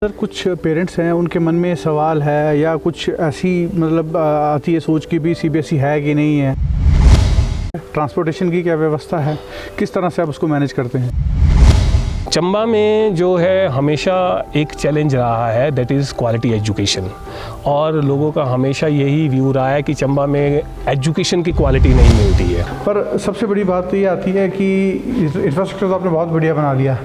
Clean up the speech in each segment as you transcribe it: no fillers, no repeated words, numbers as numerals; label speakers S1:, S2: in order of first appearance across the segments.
S1: Sir कुछ parents हैं उनके मन में सवाल है या कुछ ऐसी मतलब आती है सोच कि भी सीबीएसई है कि नहीं है। ट्रांसपोर्टेशन की क्या व्यवस्था है, किस तरह से आप उसको मैनेज करते हैं?
S2: चंबा में जो है हमेशा एक चैलेंज रहा है, दैट इज़ क्वालिटी एजुकेशन। और लोगों का हमेशा यही व्यू रहा है कि चंबा में एजुकेशन की क्वालिटी नहीं मिलती है।
S1: पर सबसे बड़ी बात तो ये आती है कि इंफ्रास्ट्रक्चर तो आपने बहुत बढ़िया बना लिया,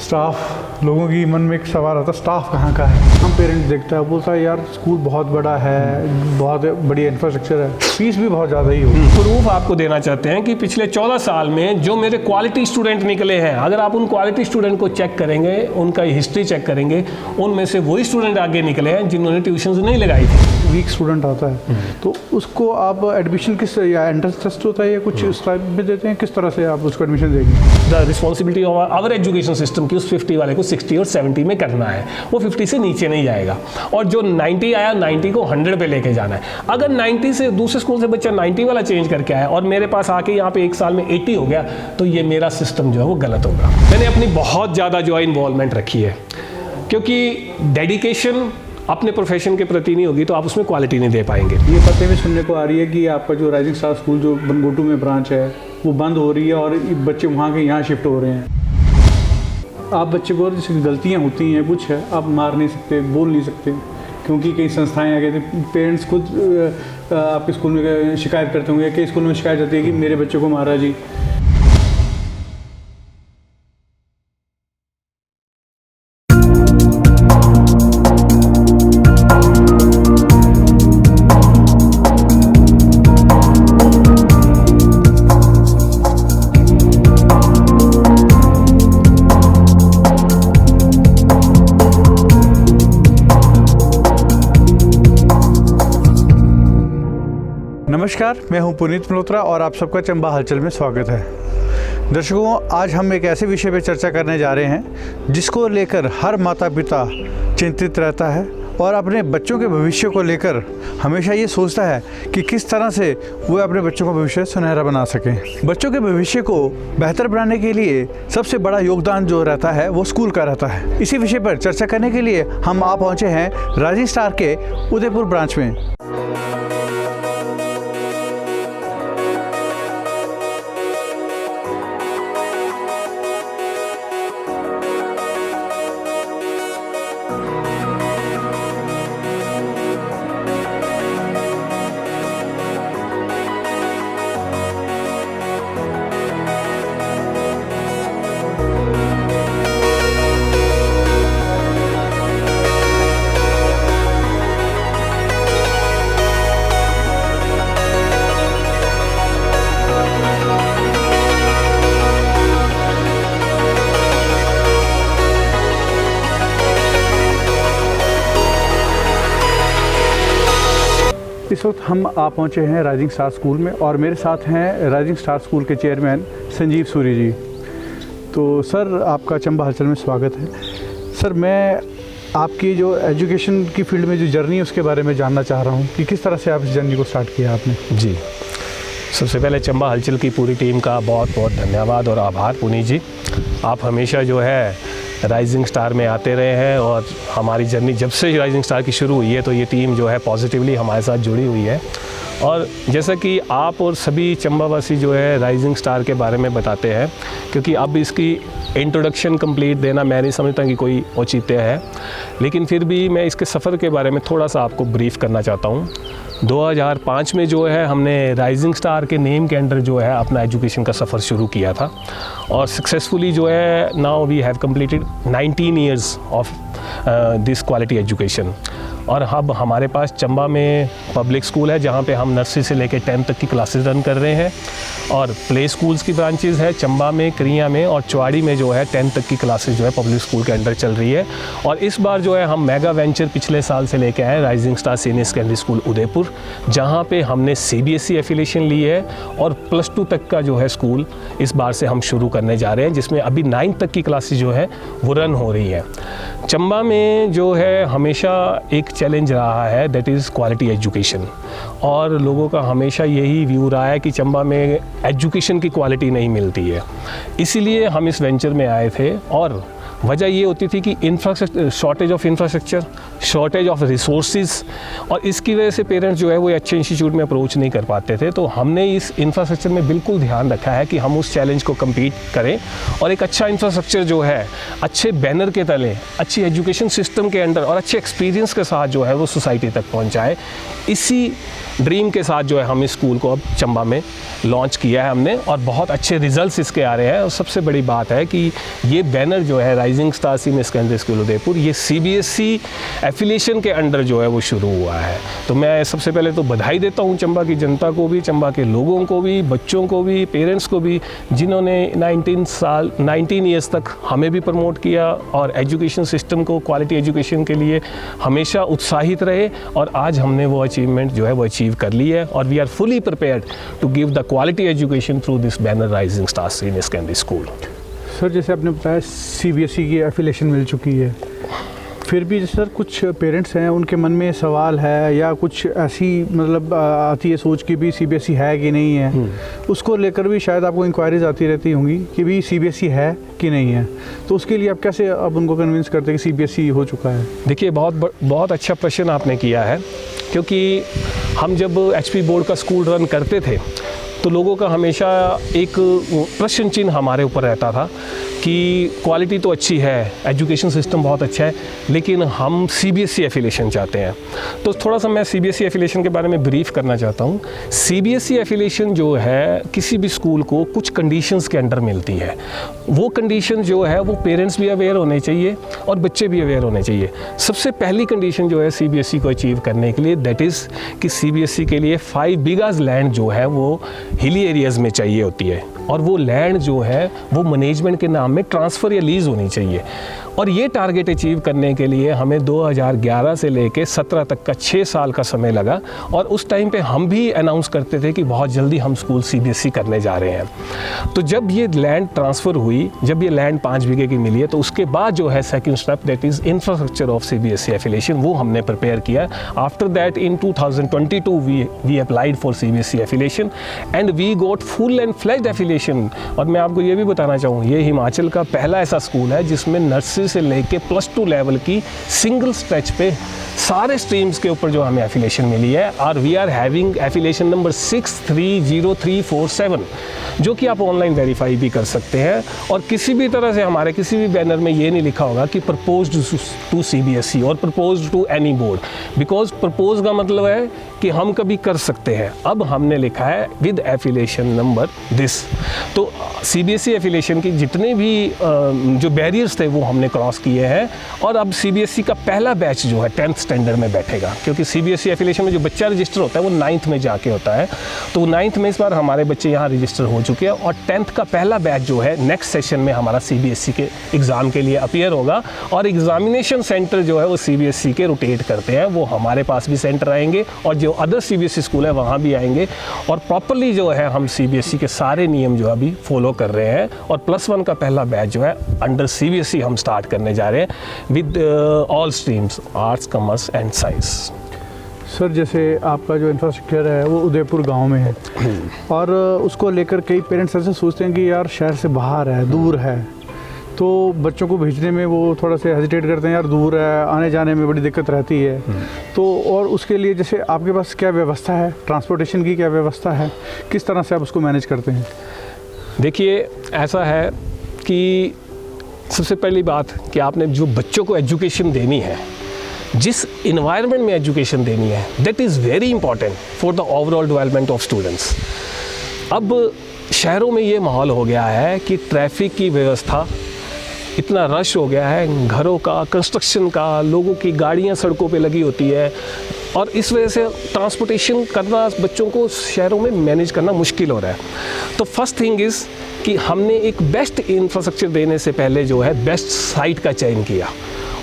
S1: स्टाफ, लोगों की मन में एक सवाल आता है स्टाफ कहाँ का है। हम पेरेंट्स देखता है, बोलता है यार स्कूल बहुत बड़ा है, बहुत बढ़िया इंफ्रास्ट्रक्चर है, फीस भी बहुत ज़्यादा ही हो।
S2: प्रूफ आपको देना चाहते हैं कि पिछले 14 साल में जो मेरे क्वालिटी स्टूडेंट निकले हैं, अगर आप उन क्वालिटी स्टूडेंट को चेक करेंगे, उनका हिस्ट्री चेक करेंगे, उनमें से वही स्टूडेंट आगे निकले हैं जिन्होंने ट्यूशन नहीं लगाई थी।
S1: वीक स्टूडेंट आता है तो उसको आप एडमिशन किस या एंट्रेंस टेस्ट होता है या कुछ उस टाइप में देते हैं, किस तरह से आप उसको एडमिशन देंगे?
S2: The responsibility of our education system की उस 50 वाले को 60 और 70 में करना है, वो 50 से नीचे नहीं जाएगा। और जो 90 आया 90 को 100 पे लेके जाना है। अगर 90 से दूसरे स्कूल से बच्चा 90 वाला चेंज करके आया और मेरे पास आके यहाँ पे एक साल में 80 हो गया, तो ये मेरा सिस्टम जो है वो गलत होगा। मैंने अपनी बहुत ज़्यादा जो है इन्वॉल्वमेंट रखी है, क्योंकि डेडिकेशन अपने प्रोफेशन के प्रति नहीं होगी तो आप उसमें क्वालिटी नहीं दे पाएंगे।
S1: ये बातें भी सुनने को आ रही है कि आपका जो राइजिंग स्टार स्कूल जो बनगोटू में ब्रांच है वो बंद हो रही है और बच्चे वहाँ के यहाँ शिफ्ट हो रहे हैं। आप बच्चे को जैसे गलतियाँ होती हैं कुछ है, आप मार नहीं सकते, बोल नहीं सकते, क्योंकि कई संस्थाएं आ गई थी, पेरेंट्स खुद आपके स्कूल में शिकायत करते होंगे, कई स्कूल में शिकायत आती है कि मेरे बच्चे को मारा जी। नमस्कार, मैं हूं पुनीत मल्होत्रा और आप सबका चंबा हलचल में स्वागत है। दर्शकों, आज हम एक ऐसे विषय पर चर्चा करने जा रहे हैं जिसको लेकर हर माता पिता चिंतित रहता है और अपने बच्चों के भविष्य को लेकर हमेशा ये सोचता है कि किस तरह से वो अपने बच्चों का भविष्य सुनहरा बना सकें। बच्चों के भविष्य को बेहतर बनाने के लिए सबसे बड़ा योगदान जो रहता है वो स्कूल का रहता है। इसी विषय पर चर्चा करने के लिए हम आ पहुँचे हैं राइजिंग स्टार के उदयपुर ब्रांच में। इस वक्त हम आ पहुँचे हैं राइजिंग स्टार स्कूल में और मेरे साथ हैं राइजिंग स्टार स्कूल के चेयरमैन संजीव सूरी जी। तो सर, आपका चंबा हलचल में स्वागत है। सर, मैं आपकी जो एजुकेशन की फील्ड में जो जर्नी है उसके बारे में जानना चाह रहा हूँ कि किस तरह से आप इस जर्नी को स्टार्ट किया आपने।
S2: जी, सबसे पहले चंबा हलचल की पूरी टीम का बहुत बहुत धन्यवाद और आभार पुनीत जी। आप हमेशा जो है राइजिंग स्टार में आते रहे हैं और हमारी जर्नी जब से राइजिंग स्टार की शुरू हुई है तो ये टीम जो है पॉजिटिवली हमारे साथ जुड़ी हुई है। और जैसा कि आप और सभी चंबावासी जो है राइजिंग स्टार के बारे में बताते हैं, क्योंकि अब इसकी इंट्रोडक्शन कंप्लीट देना मैं नहीं समझता कि कोई औचित्य है, लेकिन फिर भी मैं इसके सफ़र के बारे में थोड़ा सा आपको ब्रीफ करना चाहता हूँ। 2005 में जो है हमने राइजिंग स्टार के नेम के अंडर जो है अपना एजुकेशन का सफ़र शुरू किया था और सक्सेसफुली जो है now we have completed 19 years of this quality education. और अब हमारे पास चंबा में पब्लिक स्कूल है जहाँ पे हम नर्सरी से लेकर 10th तक की क्लासेस रन कर रहे हैं और प्ले स्कूल्स की ब्रांचेज़ है चंबा में, करिया में और चौड़ी में जो है 10th तक की क्लासेस जो है पब्लिक स्कूल के अंडर चल रही है। और इस बार जो है हम मेगा वेंचर पिछले साल से लेके आए rising star senior secondary school Udaipur, जहाँ पे हमने CBSE एफिलिएशन ली है और +2 तक का जो है स्कूल इस बार से हम शुरू करने जा रहे हैं, जिसमें अभी 9th तक की क्लासेस जो है वो रन हो रही है। चंबा में जो है हमेशा एक चैलेंज रहा है, दैट इज़ क्वालिटी एजुकेशन। और लोगों का हमेशा यही व्यू रहा है कि चंबा में एजुकेशन की क्वालिटी नहीं मिलती है, इसीलिए हम इस वेंचर में आए थे। और वजह ये होती थी कि infrastructure, shortage of infrastructure, shortage of resources, और इसकी वजह से पेरेंट्स जो है वो अच्छे इंस्टीट्यूट में अप्रोच नहीं कर पाते थे। तो हमने इस इंफ्रास्ट्रक्चर में बिल्कुल ध्यान रखा है कि हम उस चैलेंज को कम्पीट करें और एक अच्छा इंफ्रास्ट्रक्चर जो है अच्छे बैनर के तले, अच्छी एजुकेशन सिस्टम के अंडर और अच्छे एक्सपीरियंस के साथ जो है वो सोसाइटी तक पहुँचाए। इसी ड्रीम के साथ जो है हम इस स्कूल को अब चंबा में लॉन्च किया है हमने, और बहुत अच्छे रिजल्ट्स इसके आ रहे हैं। और सबसे बड़ी बात है कि ये बैनर जो है rising star senior secondary school Udaipur, ये CBSE एफिलिएशन के अंडर जो है वो शुरू हुआ है। तो मैं सबसे पहले तो बधाई देता हूँ चंबा की जनता को भी, चंबा के लोगों को भी, बच्चों को भी, पेरेंट्स को भी, जिन्होंने 19 ईयर्स तक हमें भी प्रमोट किया और एजुकेशन सिस्टम को क्वालिटी एजुकेशन के लिए हमेशा उत्साहित रहे, और आज हमने वो अचीवमेंट जो है वो अचीव कर ली है। और we are fully prepared to give the quality education through this banner rising star senior secondary school.
S1: Sir, जैसे आपने बताया CBSE की एफिलिएशन मिल चुकी है, फिर भी सर कुछ पेरेंट्स हैं उनके मन में सवाल है या कुछ ऐसी मतलब आती है सोच कि भी CBSE है कि नहीं है, उसको लेकर भी शायद आपको इंक्वायरीज आती रहती होंगी कि भी CBSE है कि नहीं है। तो उसके लिए आप कैसे अब उनको कन्विंस करते हैं कि CBSE हो चुका है?
S2: देखिए, बहुत अच्छा प्रश्न आपने किया है, क्योंकि हम जब HP बोर्ड का स्कूल रन करते थे तो लोगों का हमेशा एक प्रश्न चिन्ह हमारे ऊपर रहता था कि क्वालिटी तो अच्छी है, एजुकेशन सिस्टम बहुत अच्छा है, लेकिन हम CBSE एफिलिएशन चाहते हैं। तो थोड़ा सा मैं CBSE एफिलिएशन के बारे में ब्रीफ करना चाहता हूँ। CBSE एफिलिएशन जो है किसी भी स्कूल को कुछ कंडीशंस के अंडर मिलती है। वो कंडीशन जो है वो पेरेंट्स भी अवेयर होने चाहिए और बच्चे भी अवेयर होने चाहिए। सबसे पहली कंडीशन जो है CBSE को अचीव करने के लिए, दैट इज़ कि CBSE के लिए 5 बीघाज लैंड जो है वो हिली एरियाज़ में चाहिए होती है, और वो लैंड जो है वो मैनेजमेंट के नाम में ट्रांसफ़र या लीज़ होनी चाहिए। और ये टारगेट अचीव करने के लिए हमें 2011 से लेके 17 तक का 6 साल का समय लगा, और उस टाइम पे हम भी अनाउंस करते थे कि बहुत जल्दी हम स्कूल CBSE करने जा रहे हैं। तो जब ये लैंड ट्रांसफ़र हुई, जब ये लैंड 5 बीघे की मिली है, तो उसके बाद जो है second step, that is infrastructure of CBSE affiliation, वो हमने प्रिपेयर किया। After that in 2022 we applied for CBSE affiliation and we got full and fledged affiliation. और मैं आपको ये भी बताना चाहूँ, ये हिमाचल का पहला ऐसा स्कूल है जिसमें नर्सरी से लेके +2 लेवल की सिंगल स्ट्रेच पे सारे स्ट्रीम्स के ऊपर जो हमें एफिलिएशन मिली है। और we are having affiliation number 630347, जो कि आप ऑनलाइन वेरीफाई भी कर सकते हैं। और किसी भी तरह से हमारे किसी भी बैनर में ये नहीं लिखा होगा कि प्रपोज्ड टू CBSE और proposed to any board, because propose का मतलब है कि हम कभी कर सकते हैं। अब हमने लिखा है विद एफिलिएशन नंबर दिस। तो CBSE एफिलिएशन की जितने भी जो बैरियर्स थे वो हमने क्रॉस किए हैं, और अब CBSE का पहला बैच जो है 10th स्टैंडर्ड में बैठेगा, क्योंकि CBSE एफिलिएशन में जो बच्चा रजिस्टर होता है वो 9th में जाके होता है। तो 9th में इस बार हमारे बच्चे यहाँ रजिस्टर हो चुके हैं, और 10th का पहला बैच जो है नेक्स्ट सेशन में हमारा CBSE के एग्ज़ाम के लिए अपीयर होगा। और एग्जामिनेशन सेंटर जो है वो CBSE के रोटेट करते हैं, वो हमारे पास भी सेंटर आएंगे और जो अदर CBSE स्कूल है वहाँ भी आएंगे। और प्रॉपरली जो है हम CBSE के सारे नियम जो अभी फॉलो कर रहे हैं, और +1 का पहला बैच जो है अंडर CBSE हम स्टार्ट करने जा रहे हैं with all streams, arts, commerce and science.
S1: Sir, जैसे आपका जो इंफ्रास्ट्रक्चर है वो उदयपुर गांव में है, और उसको लेकर कई पेरेंट्स ऐसे सोचते हैं कि यार शहर से बाहर है, दूर है, तो बच्चों को भेजने में वो थोड़ा सा हेजिटेट करते हैं, यार दूर है, आने जाने में बड़ी दिक्कत रहती है। तो और उसके लिए जैसे आपके पास क्या व्यवस्था है, ट्रांसपोर्टेशन की क्या व्यवस्था है, किस तरह से आप उसको मैनेज करते हैं?
S2: देखिए, ऐसा है कि सबसे पहली बात कि आपने जो बच्चों को एजुकेशन देनी है, जिस इन्वायरमेंट में एजुकेशन देनी है, that is very important for the overall development of students. अब शहरों में ये माहौल हो गया है कि ट्रैफिक की व्यवस्था, इतना रश हो गया है, घरों का, कंस्ट्रक्शन का, लोगों की गाड़ियाँ सड़कों पे लगी होती है, और इस वजह से ट्रांसपोर्टेशन करना बच्चों को शहरों में मैनेज करना मुश्किल हो रहा है। तो फर्स्ट थिंग इज़ कि हमने एक बेस्ट इंफ्रास्ट्रक्चर देने से पहले जो है बेस्ट साइट का चयन किया,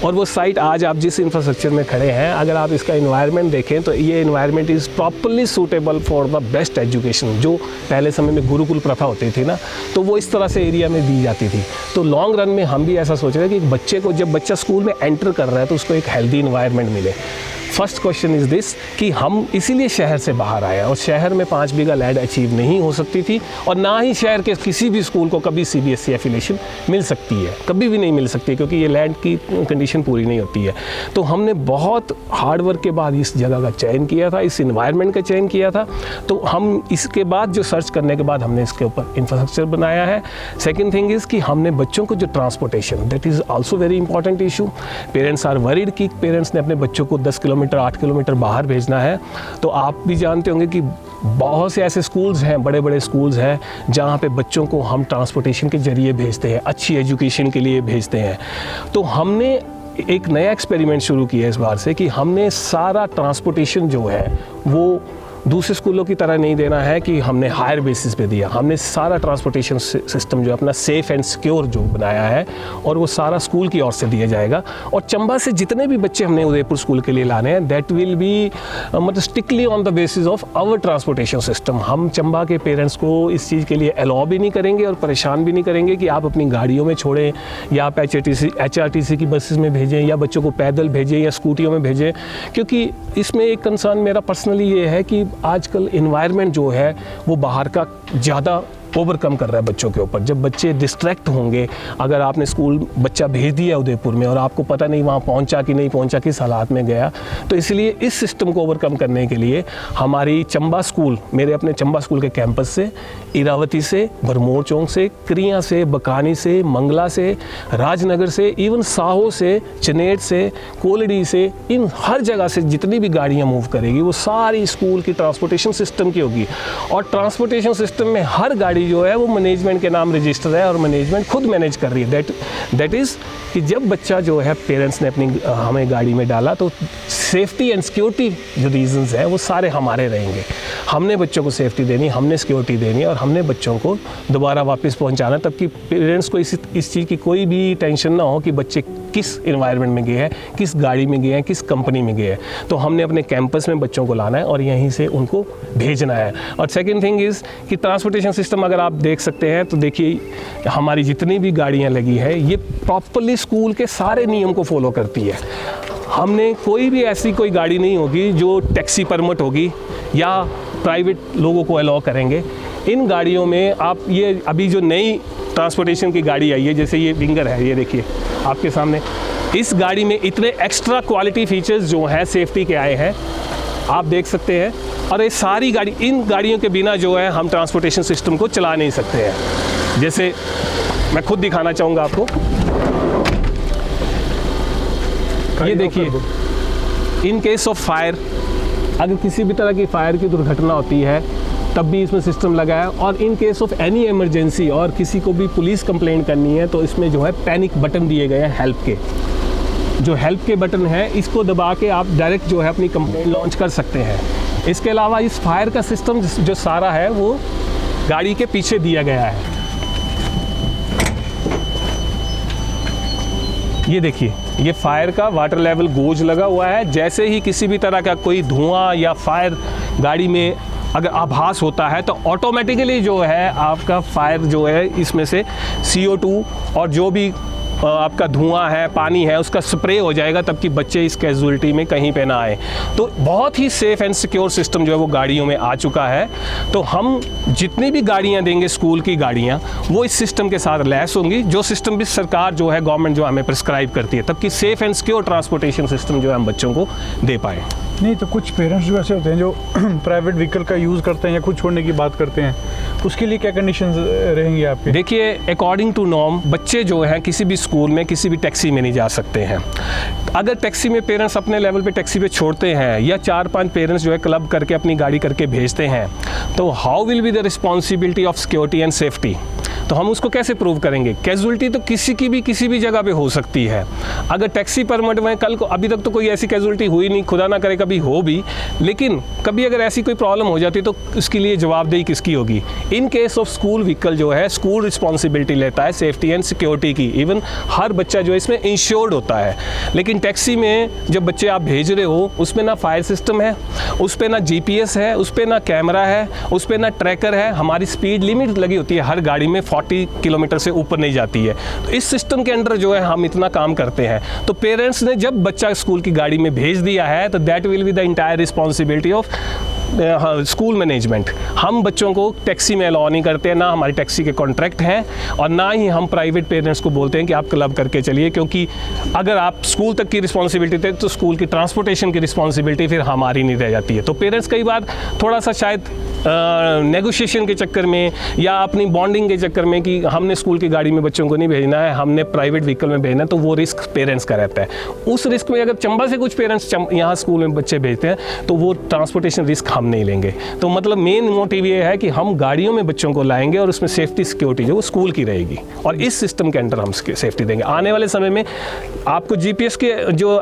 S2: और वो साइट आज आप जिस इंफ्रास्ट्रक्चर में खड़े हैं, अगर आप इसका इन्वायरमेंट देखें तो ये environment is properly suitable for the best education. जो पहले समय में गुरुकुल प्रथा होती थी ना, तो वो इस तरह से एरिया में दी जाती थी। तो लॉन्ग रन में हम भी ऐसा सोच रहे हैं कि बच्चे को, जब बच्चा स्कूल में एंटर कर रहा है तो उसको एक हेल्दी इन्वायरमेंट मिले। फर्स्ट क्वेश्चन इज़ दिस कि हम इसीलिए शहर से बाहर आए और शहर में 5 बीघा लैंड अचीव नहीं हो सकती थी और ना ही शहर के किसी भी स्कूल को कभी CBSE एफिलिएशन मिल सकती है, कभी भी नहीं मिल सकती, क्योंकि ये लैंड की कंडीशन पूरी नहीं होती है। तो हमने बहुत हार्ड वर्क के बाद इस जगह का चयन किया था, इस इन्वायरमेंट का चयन किया था। तो हम इसके बाद जो सर्च करने के बाद हमने इसके ऊपर इंफ्रास्ट्रक्चर बनाया है। सेकेंड थिंग इज़ कि हमने बच्चों को जो transportation, that is also very important issue. Parents are worried कि पेरेंट्स ने अपने बच्चों को 10 किलोमीटर 8 किलोमीटर बाहर भेजना है। तो आप भी जानते होंगे कि बहुत से ऐसे स्कूल्स हैं, बड़े बड़े स्कूल्स हैं जहाँ पे बच्चों को हम ट्रांसपोर्टेशन के ज़रिए भेजते हैं, अच्छी एजुकेशन के लिए भेजते हैं। तो हमने एक नया एक्सपेरिमेंट शुरू किया इस बार से कि हमने सारा ट्रांसपोर्टेशन जो है वो दूसरे स्कूलों की तरह नहीं देना है कि हमने हायर बेसिस पे दिया। हमने सारा ट्रांसपोर्टेशन सिस्टम जो अपना सेफ़ एंड सिक्योर जो बनाया है और वो सारा स्कूल की ओर से दिया जाएगा। और चंबा से जितने भी बच्चे हमने उदयपुर स्कूल के लिए लाने हैं, दैट विल बी मतलब strictly on the basis of our transportation system. हम चंबा के पेरेंट्स को इस चीज़ के लिए अलाउ भी नहीं करेंगे और परेशान भी नहीं करेंगे कि आप अपनी गाड़ियों में छोड़ें या आप HRTC की बसेस में भेजें या बच्चों को पैदल भेजें या स्कूटियों में भेजें। क्योंकि इसमें एक कंसर्न मेरा पर्सनली ये है कि आजकल इन्वायरमेंट जो है वो बाहर का ज़्यादा ओवरकम कर रहा है बच्चों के ऊपर। जब बच्चे डिस्ट्रैक्ट होंगे, अगर आपने स्कूल बच्चा भेज दिया उदयपुर में और आपको पता नहीं वहाँ पहुँचा कि नहीं पहुँचा, किस हालात में गया, तो इसलिए इस सिस्टम को ओवरकम करने के लिए हमारी चंबा स्कूल, मेरे अपने चंबा स्कूल के कैंपस से, इरावती से, भरमौर चौक से, क्रिया से, बकानी से, मंगला से, राजनगर से, इवन साहो से, चनेट से, कोलड़ी से, इन हर जगह से जितनी भी गाड़ियाँ मूव करेगी वो सारी स्कूल की ट्रांसपोर्टेशन सिस्टम की होगी। और ट्रांसपोर्टेशन सिस्टम में हर गाड़ी जो है वो मैनेजमेंट के नाम रजिस्टर है और मैनेजमेंट खुद मैनेज कर रही है। दैट इज़ कि जब बच्चा जो है पेरेंट्स ने अपनी हमें गाड़ी में डाला तो सेफ्टी एंड सिक्योरिटी जो रीजंस हैं वो सारे हमारे रहेंगे। हमने बच्चों को सेफ्टी देनी, हमने सिक्योरिटी देनी और हमने बच्चों को दोबारा वापस पहुंचाना, तब कि पेरेंट्स को इस चीज़ की कोई भी टेंशन ना हो कि बच्चे किस इन्वायरमेंट में गए हैं, किस गाड़ी में गए हैं, किस कंपनी में गए हैं। तो हमने अपने कैंपस में बच्चों को लाना है और यहीं से उनको भेजना है। और सेकेंड थिंग इज़ कि ट्रांसपोर्टेशन सिस्टम अगर आप देख सकते हैं तो देखिए हमारी जितनी भी गाड़ियाँ लगी है ये प्रॉपरली स्कूल के सारे नियम को फॉलो करती है। हमने कोई भी ऐसी कोई गाड़ी नहीं होगी जो टैक्सी परमिट होगी या प्राइवेट लोगों को अलाउ करेंगे। इन गाड़ियों में आप ये अभी जो नई ट्रांसपोर्टेशन की गाड़ी आई है, जैसे ये विंगर है, ये देखिए आपके सामने, इस गाड़ी में इतने एक्स्ट्रा क्वालिटी फीचर्स जो हैं सेफ्टी के आए हैं, आप देख सकते हैं। और ये सारी गाड़ी, इन गाड़ियों के बिना जो है हम ट्रांसपोर्टेशन सिस्टम को चला नहीं सकते हैं। जैसे मैं खुद दिखाना चाहूँगा आपको, ये देखिए, इन केस ऑफ फायर, अगर किसी भी तरह की फायर की दुर्घटना होती है तब भी इसमें सिस्टम लगा है। और in case of any emergency और किसी को भी पुलिस कंप्लेंट करनी है तो इसमें जो है पैनिक बटन दिए गए हैं हेल्प के। जो हेल्प के बटन है इसको दबा के आप डायरेक्ट जो है अपनी कंप्लेंट लॉन्च कर सकते हैं। इसके अलावा इस फायर का सिस्टम जो सारा है वो गाड़ी के पीछे दिया गया है। ये देखिए, ये फायर का वाटर लेवल गोज लगा हुआ है। जैसे ही किसी भी तरह का कोई धुआं या फायर गाड़ी में अगर आभास होता है तो ऑटोमेटिकली जो है आपका फायर जो है इसमें से CO2 और जो भी आपका धुआं है, पानी है, उसका स्प्रे हो जाएगा, तब कि बच्चे इस कैजुअलिटी में कहीं पे ना आए। तो बहुत ही सेफ़ एंड सिक्योर सिस्टम जो है वो गाड़ियों में आ चुका है। तो हम जितनी भी गाड़ियां देंगे स्कूल की गाड़ियां, वो इस सिस्टम के साथ लैस होंगी, जो सिस्टम भी सरकार जो है गवर्नमेंट जो हमें प्रिस्क्राइब करती है, तब कि safe and secure transportation system जो है हम बच्चों को दे पाएँ।
S1: नहीं तो कुछ पेरेंट्स जो ऐसे होते हैं जो प्राइवेट व्हीकल का यूज़ करते हैं या खुद छोड़ने की बात करते हैं, उसके लिए क्या कंडीशंस रहेंगी आपके?
S2: देखिए, अकॉर्डिंग टू नॉर्म बच्चे जो हैं किसी भी स्कूल में किसी भी टैक्सी में नहीं जा सकते हैं। अगर टैक्सी में पेरेंट्स अपने लेवल पे टैक्सी पे छोड़ते हैं या 4-5 पेरेंट्स जो है क्लब करके अपनी गाड़ी करके भेजते हैं, तो how will be the responsibility of security and safety? तो हम उसको कैसे प्रूव करेंगे? कैजुअलिटी तो किसी की भी किसी भी जगह पे हो सकती है। अगर टैक्सी परमिट में कल को, अभी तक तो कोई ऐसी कैजुअलिटी हुई नहीं, खुदा ना करे कभी हो भी, लेकिन कभी अगर ऐसी कोई प्रॉब्लम हो जाती तो उसके लिए जवाबदेही किसकी होगी? In case of school vehicle जो है स्कूल रिस्पॉन्सिबिलिटी लेता है सेफ्टी एंड सिक्योरिटी की। इवन हर बच्चा जो है इसमें इंश्योर्ड होता है। लेकिन टैक्सी में जब बच्चे आप भेज रहे हो, उसमें ना फायर सिस्टम है, उस पर ना GPS है, उस पर ना कैमरा है, उस पर ना ट्रैकर है। हमारी स्पीड लिमिट लगी होती है हर गाड़ी में 40 किलोमीटर से ऊपर नहीं जाती है। तो इस सिस्टम के अंडर जो है हम इतना काम करते हैं। तो पेरेंट्स ने जब बच्चा स्कूल की गाड़ी में भेज दिया है तो that will be the entire responsibility of school management. हम बच्चों को टैक्सी में अलाउ नहीं करते हैं, ना हमारी टैक्सी के कॉन्ट्रैक्ट हैं, और ना ही हम प्राइवेट पेरेंट्स को बोलते हैं कि आप क्लब करके चलिए, क्योंकि अगर आप स्कूल तक की रिस्पॉन्सिबिलिटी थे तो स्कूल की ट्रांसपोर्टेशन की रिस्पॉन्सिबिलिटी फिर हमारी नहीं रह जाती है। तो पेरेंट्स कई बार थोड़ा सा शायद नेगोशिएशन के चक्कर में या अपनी बॉन्डिंग के चक्कर में कि हमने स्कूल की गाड़ी में बच्चों को नहीं भेजना है, हमने प्राइवेट व्हीकल में भेजना है, तो वो रिस्क पेरेंट्स का रहता है। उस रिस्क में अगर चंबा से कुछ पेरेंट्स यहाँ स्कूल में बच्चे भेजते हैं तो वो ट्रांसपोर्टेशन रिस्क हम नहीं लेंगे। तो मतलब मेन मोटिव ये है कि हम गाड़ियों में बच्चों को लाएंगे और उसमें सेफ्टी सिक्योरिटी जो वो स्कूल की रहेगी, और इस सिस्टम के अंडर हम सेफ्टी देंगे। आने वाले समय में आपको जीपीएस के जो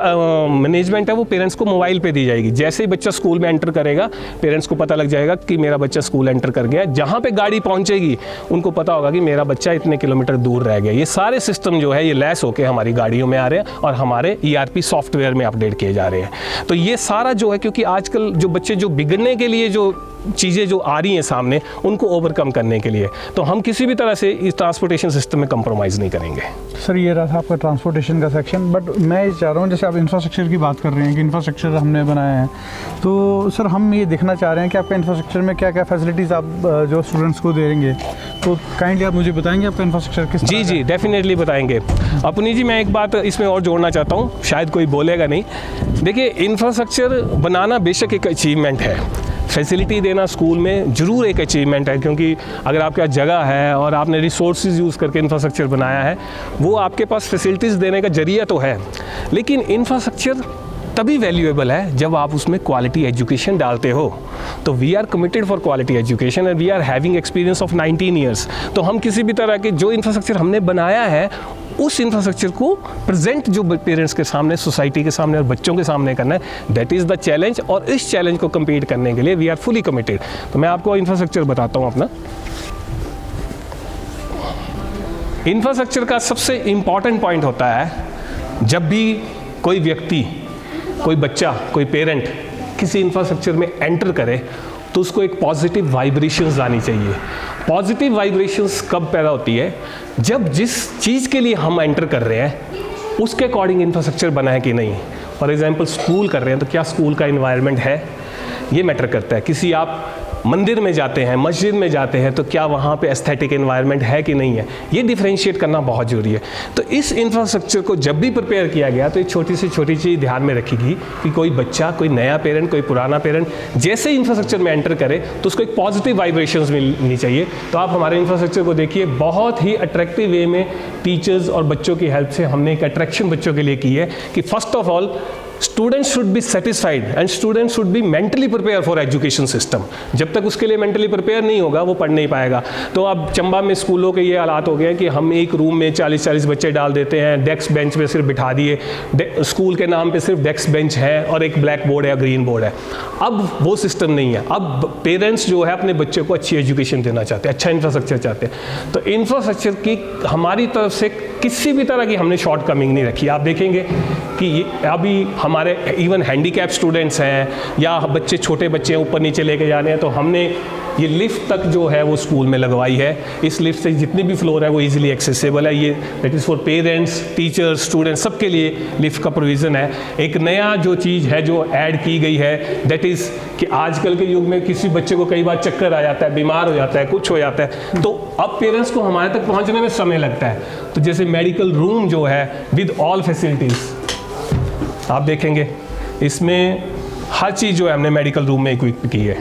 S2: मैनेजमेंट है वो पेरेंट्स को मोबाइल पे दी जाएगी। जैसे ही बच्चा स्कूल में एंटर करेगा पेरेंट्स को पता लग जाएगा कि मेरा बच्चा स्कूल एंटर कर गया। जहाँ पे गाड़ी पहुँचेगी उनको पता होगा कि मेरा बच्चा इतने किलोमीटर दूर रह गया। ये सारे सिस्टम जो है ये लैस होकर हमारी गाड़ियों में आ रहे हैं और हमारे ERP सॉफ्टवेयर में अपडेट किए जा रहे हैं। तो ये सारा जो है, क्योंकि आजकल जो बच्चे जो बिगड़ने के लिए जो चीज़ें जो आ रही हैं सामने उनको ओवरकम करने के लिए, तो हम किसी भी तरह से इस ट्रांसपोर्टेशन सिस्टम में कंप्रोमाइज़ नहीं करेंगे।
S1: सर ये रहा था आपका ट्रांसपोर्टेशन का सेक्शन, बट मैं ये चाह रहा हूँ जैसे आप इंफ्रास्ट्रक्चर की बात कर रहे हैं कि इंफ्रास्ट्रक्चर हमने बनाया है, तो सर हम ये देखना चाह रहे हैं कि आपका इंफ्रास्ट्रक्चर में क्या क्या फैसिलिटीज़ आप जो स्टूडेंट्स को दे देंगे, तो काइंडली आप मुझे बताएंगे आपका इंफ्रास्ट्रक्चर किस तरह?
S2: जी डेफिनेटली बताएंगे। अपनी जी मैं एक बात इसमें और जोड़ना चाहता हूँ, शायद कोई बोलेगा नहीं। देखिए इंफ्रास्ट्रक्चर बनाना बेशक एक अचीवमेंट है, फैसिलिटी देना स्कूल में ज़रूर एक अचीवमेंट है, क्योंकि अगर आपके पास जगह है और आपने रिसोर्सेज यूज़ करके इंफ्रास्ट्रक्चर बनाया है, वो आपके पास फैसिलिटीज़ देने का जरिया तो है। लेकिन इंफ्रास्ट्रक्चर तभी वैल्यूएबल है जब आप उसमें क्वालिटी एजुकेशन डालते हो। तो we are committed for quality education and we are having experience of 19 years. तो हम किसी भी तरह के जो इंफ्रास्ट्रक्चर हमने बनाया है उस इंफ्रास्ट्रक्चर को प्रेजेंट जो पेरेंट्स के सामने, सोसाइटी के सामने और बच्चों के सामने करना है, दैट इज़ द चैलेंज। और इस चैलेंज को कम्पीट करने के लिए वी आर फुली कमिटेड। तो मैं आपको इंफ्रास्ट्रक्चर बताता हूँ अपना। इंफ्रास्ट्रक्चर का सबसे इम्पॉर्टेंट पॉइंट होता है जब भी कोई व्यक्ति, कोई बच्चा, कोई पेरेंट किसी इंफ्रास्ट्रक्चर में एंटर करे तो उसको एक पॉजिटिव वाइब्रेशंस आनी चाहिए। पॉजिटिव वाइब्रेशंस कब पैदा होती है? जब जिस चीज़ के लिए हम एंटर कर रहे हैं उसके अकॉर्डिंग इंफ्रास्ट्रक्चर बना है कि नहीं। फॉर एग्जांपल स्कूल कर रहे हैं तो क्या स्कूल का इन्वायरमेंट है, ये मैटर करता है। किसी आप मंदिर में जाते हैं, मस्जिद में जाते हैं, तो क्या वहाँ पे एस्थेटिक एनवायरनमेंट है कि नहीं है, ये डिफरेंशिएट करना बहुत ज़रूरी है। तो इस इंफ्रास्ट्रक्चर को जब भी प्रिपेयर किया गया तो एक छोटी से छोटी चीज़ ध्यान में रखेगी कि कोई बच्चा, कोई नया पेरेंट, कोई पुराना पेरेंट जैसे इंफ्रास्ट्रक्चर में एंटर करे तो उसको एक पॉजिटिव वाइब्रेशंस मिलनी चाहिए। तो आप हमारे इंफ्रास्ट्रक्चर को देखिए, बहुत ही अट्रैक्टिव वे में टीचर्स और बच्चों की हेल्प से हमने एक अट्रैक्शन बच्चों के लिए की है कि first of all students should be satisfied and students should be mentally prepare for education system. जब तक उसके लिए मेंटली प्रिपेयर नहीं होगा वो पढ़ नहीं पाएगा। तो अब चंबा में स्कूलों के ये हालात हो गए हैं कि हम एक रूम में 40-40 बच्चे डाल देते हैं, डेस्क बेंच पे सिर्फ बिठा दिए, स्कूल के नाम पे सिर्फ डेस्क बेंच है और एक ब्लैक बोर्ड है, ग्रीन बोर्ड है। अब वो सिस्टम नहीं है। अब पेरेंट्स जो है अपने बच्चे को अच्छी एजुकेशन देना चाहते हैं, अच्छा इंफ्रास्ट्रक्चर चाहते हैं। तो इंफ्रास्ट्रक्चर की हमारी तरफ से किसी भी तरह की हमने शॉर्ट कमिंग नहीं रखी। आप देखेंगे कि अभी हमारे इवन हैंडीकैप स्टूडेंट्स हैं या बच्चे, छोटे बच्चे ऊपर नीचे लेके जाने हैं, तो हमने ये लिफ्ट तक जो है वो स्कूल में लगवाई है। इस लिफ्ट से जितनी भी फ्लोर है वो इजीली एक्सेसिबल है। ये that is for parents, teachers, students, सबके लिए लिफ्ट का प्रोविज़न है। एक नया जो चीज़ है जो ऐड की गई है दैट इज़ कि आजकल के युग में किसी बच्चे को कई बार चक्कर आ जाता है, बीमार हो जाता है, कुछ हो जाता है, तो अब पेरेंट्स को हमारे तक पहुँचने में समय लगता है। तो जैसे मेडिकल रूम जो है विद ऑल फैसिलिटीज़ आप देखेंगे, इसमें हर चीज़ जो है हमने मेडिकल रूम में इक्विप की है।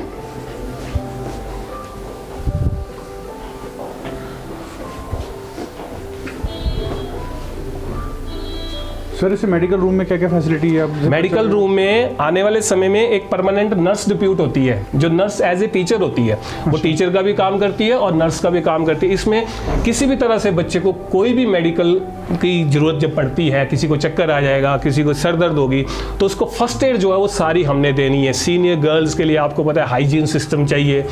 S1: सर इस मेडिकल रूम में क्या क्या फैसिलिटी है?
S2: मेडिकल रूम में आने वाले समय में एक परमानेंट नर्स डिप्यूट होती है, जो नर्स एज ए टीचर होती है। वो टीचर का भी काम करती है और नर्स का भी काम करती है। इसमें किसी भी तरह से बच्चे को कोई भी मेडिकल की ज़रूरत जब पड़ती है, किसी को चक्कर आ जाएगा, किसी को सर दर्द होगी, तो उसको फर्स्ट एड जो है वो सारी हमने देनी है। सीनियर गर्ल्स के लिए आपको पता है हाइजीन सिस्टम चाहिए,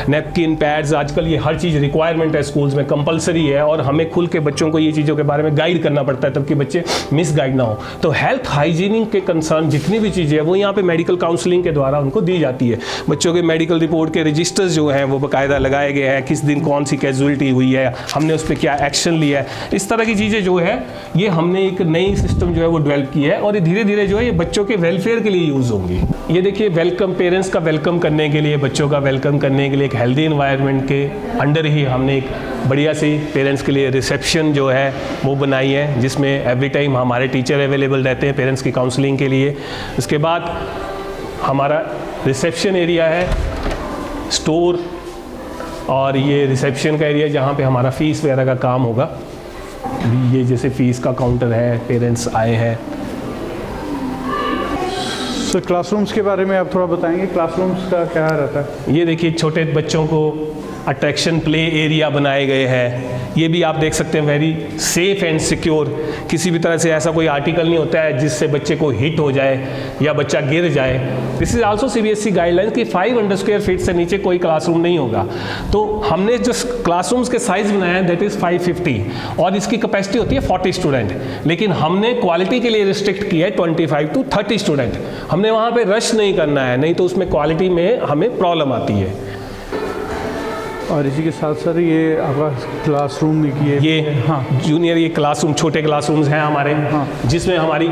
S2: नैपकिन, पैड्स, आजकल ये हर चीज़ रिक्वायरमेंट है, स्कूल्स में कंपलसरी है और हमें खुल के बच्चों को ये चीज़ों के बारे में गाइड करना पड़ता है तब कि बच्चे मिस गाइड ना हो। तो हेल्थ हाइजीनिक के कंसर्न जितनी भी चीज़ें हैं वो यहाँ पे मेडिकल काउंसलिंग के द्वारा उनको दी जाती है। बच्चों के मेडिकल रिपोर्ट के रजिस्टर्स जो हैं वो बाकायदा लगाए गए हैं, किस दिन कौन सी कैजुअलिटी हुई है, हमने उस पर क्या एक्शन लिया है, इस तरह की चीज़ें जो है ये हमने एक नई सिस्टम जो है वो डेवलप की है और ये धीरे धीरे जो है ये बच्चों के वेलफेयर के लिए यूज़ होंगी। ये देखिए वेलकम, पेरेंट्स का वेलकम करने के लिए, बच्चों का वेलकम करने के लिए एक हेल्दी इन्वायरमेंट के अंडर ही हमने एक बढ़िया सी पेरेंट्स के लिए रिसेप्शन जो है वो बनाई है, जिसमें एवरी टाइम हमारे टीचर अवेलेबल रहते हैं पेरेंट्स की काउंसलिंग के लिए। उसके बाद हमारा रिसेप्शन एरिया है, स्टोर और ये रिसेप्शन का एरिया जहाँ पे हमारा फ़ीस वगैरह का काम होगा। ये जैसे फ़ीस का काउंटर है, पेरेंट्स आए हैं।
S1: सर क्लासरूम्स के बारे में आप थोड़ा बताएंगे, क्लासरूम्स का क्या रहता है?
S2: ये देखिए छोटे बच्चों को अट्रैक्शन प्ले एरिया बनाए गए हैं। ये भी आप देख सकते हैं वेरी सेफ़ एंड सिक्योर। किसी भी तरह से ऐसा कोई आर्टिकल नहीं होता है जिससे बच्चे को हिट हो जाए या बच्चा गिर जाए। This is also CBSE guidelines कि 500 स्क्वायर फीट से नीचे कोई क्लासरूम नहीं होगा। तो हमने जो क्लासरूम्स के साइज़ बनाया है दैट इज़ 550 और इसकी कैपेसिटी होती है 40 स्टूडेंट, लेकिन हमने क्वालिटी के लिए रिस्ट्रिक्ट किया है 25 to 30 स्टूडेंट। हमने वहाँ पर रश नहीं करना है, नहीं तो उसमें क्वालिटी में हमें प्रॉब्लम आती है।
S1: और इसी के साथ सर ये आपका क्लासरूम
S2: ये हाँ जूनियर ये क्लासरूम, छोटे क्लासरूम्स हैं हमारे,
S1: हाँ।
S2: जिसमें हमारी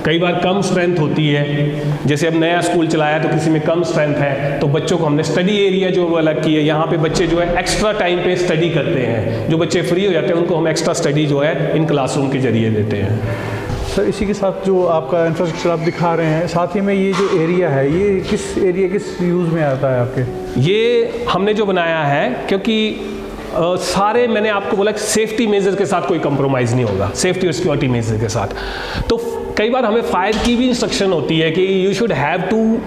S2: कई बार कम स्ट्रेंथ होती है। जैसे अब नया स्कूल चलाया तो किसी में कम स्ट्रेंथ है तो बच्चों को हमने स्टडी एरिया जो वो अलग की है। यहाँ पे बच्चे जो है एक्स्ट्रा टाइम पे स्टडी करते हैं। जो बच्चे फ्री हो जाते हैं उनको हम एक्स्ट्रा स्टडी जो है इन क्लासरूम के जरिए देते हैं।
S1: सर इसी के साथ जो आपका इंफ्रास्ट्रक्चर आप दिखा रहे हैं, साथ ही में ये जो एरिया है ये किस यूज़ में आता है आपके?
S2: ये हमने जो बनाया है क्योंकि सारे मैंने आपको बोला कि सेफ्टी मेजर के साथ कोई कंप्रोमाइज़ नहीं होगा, सेफ्टी और सिक्योरिटी मेजर के साथ। तो कई बार हमें फायर की भी इंस्ट्रक्शन होती है कि you should have two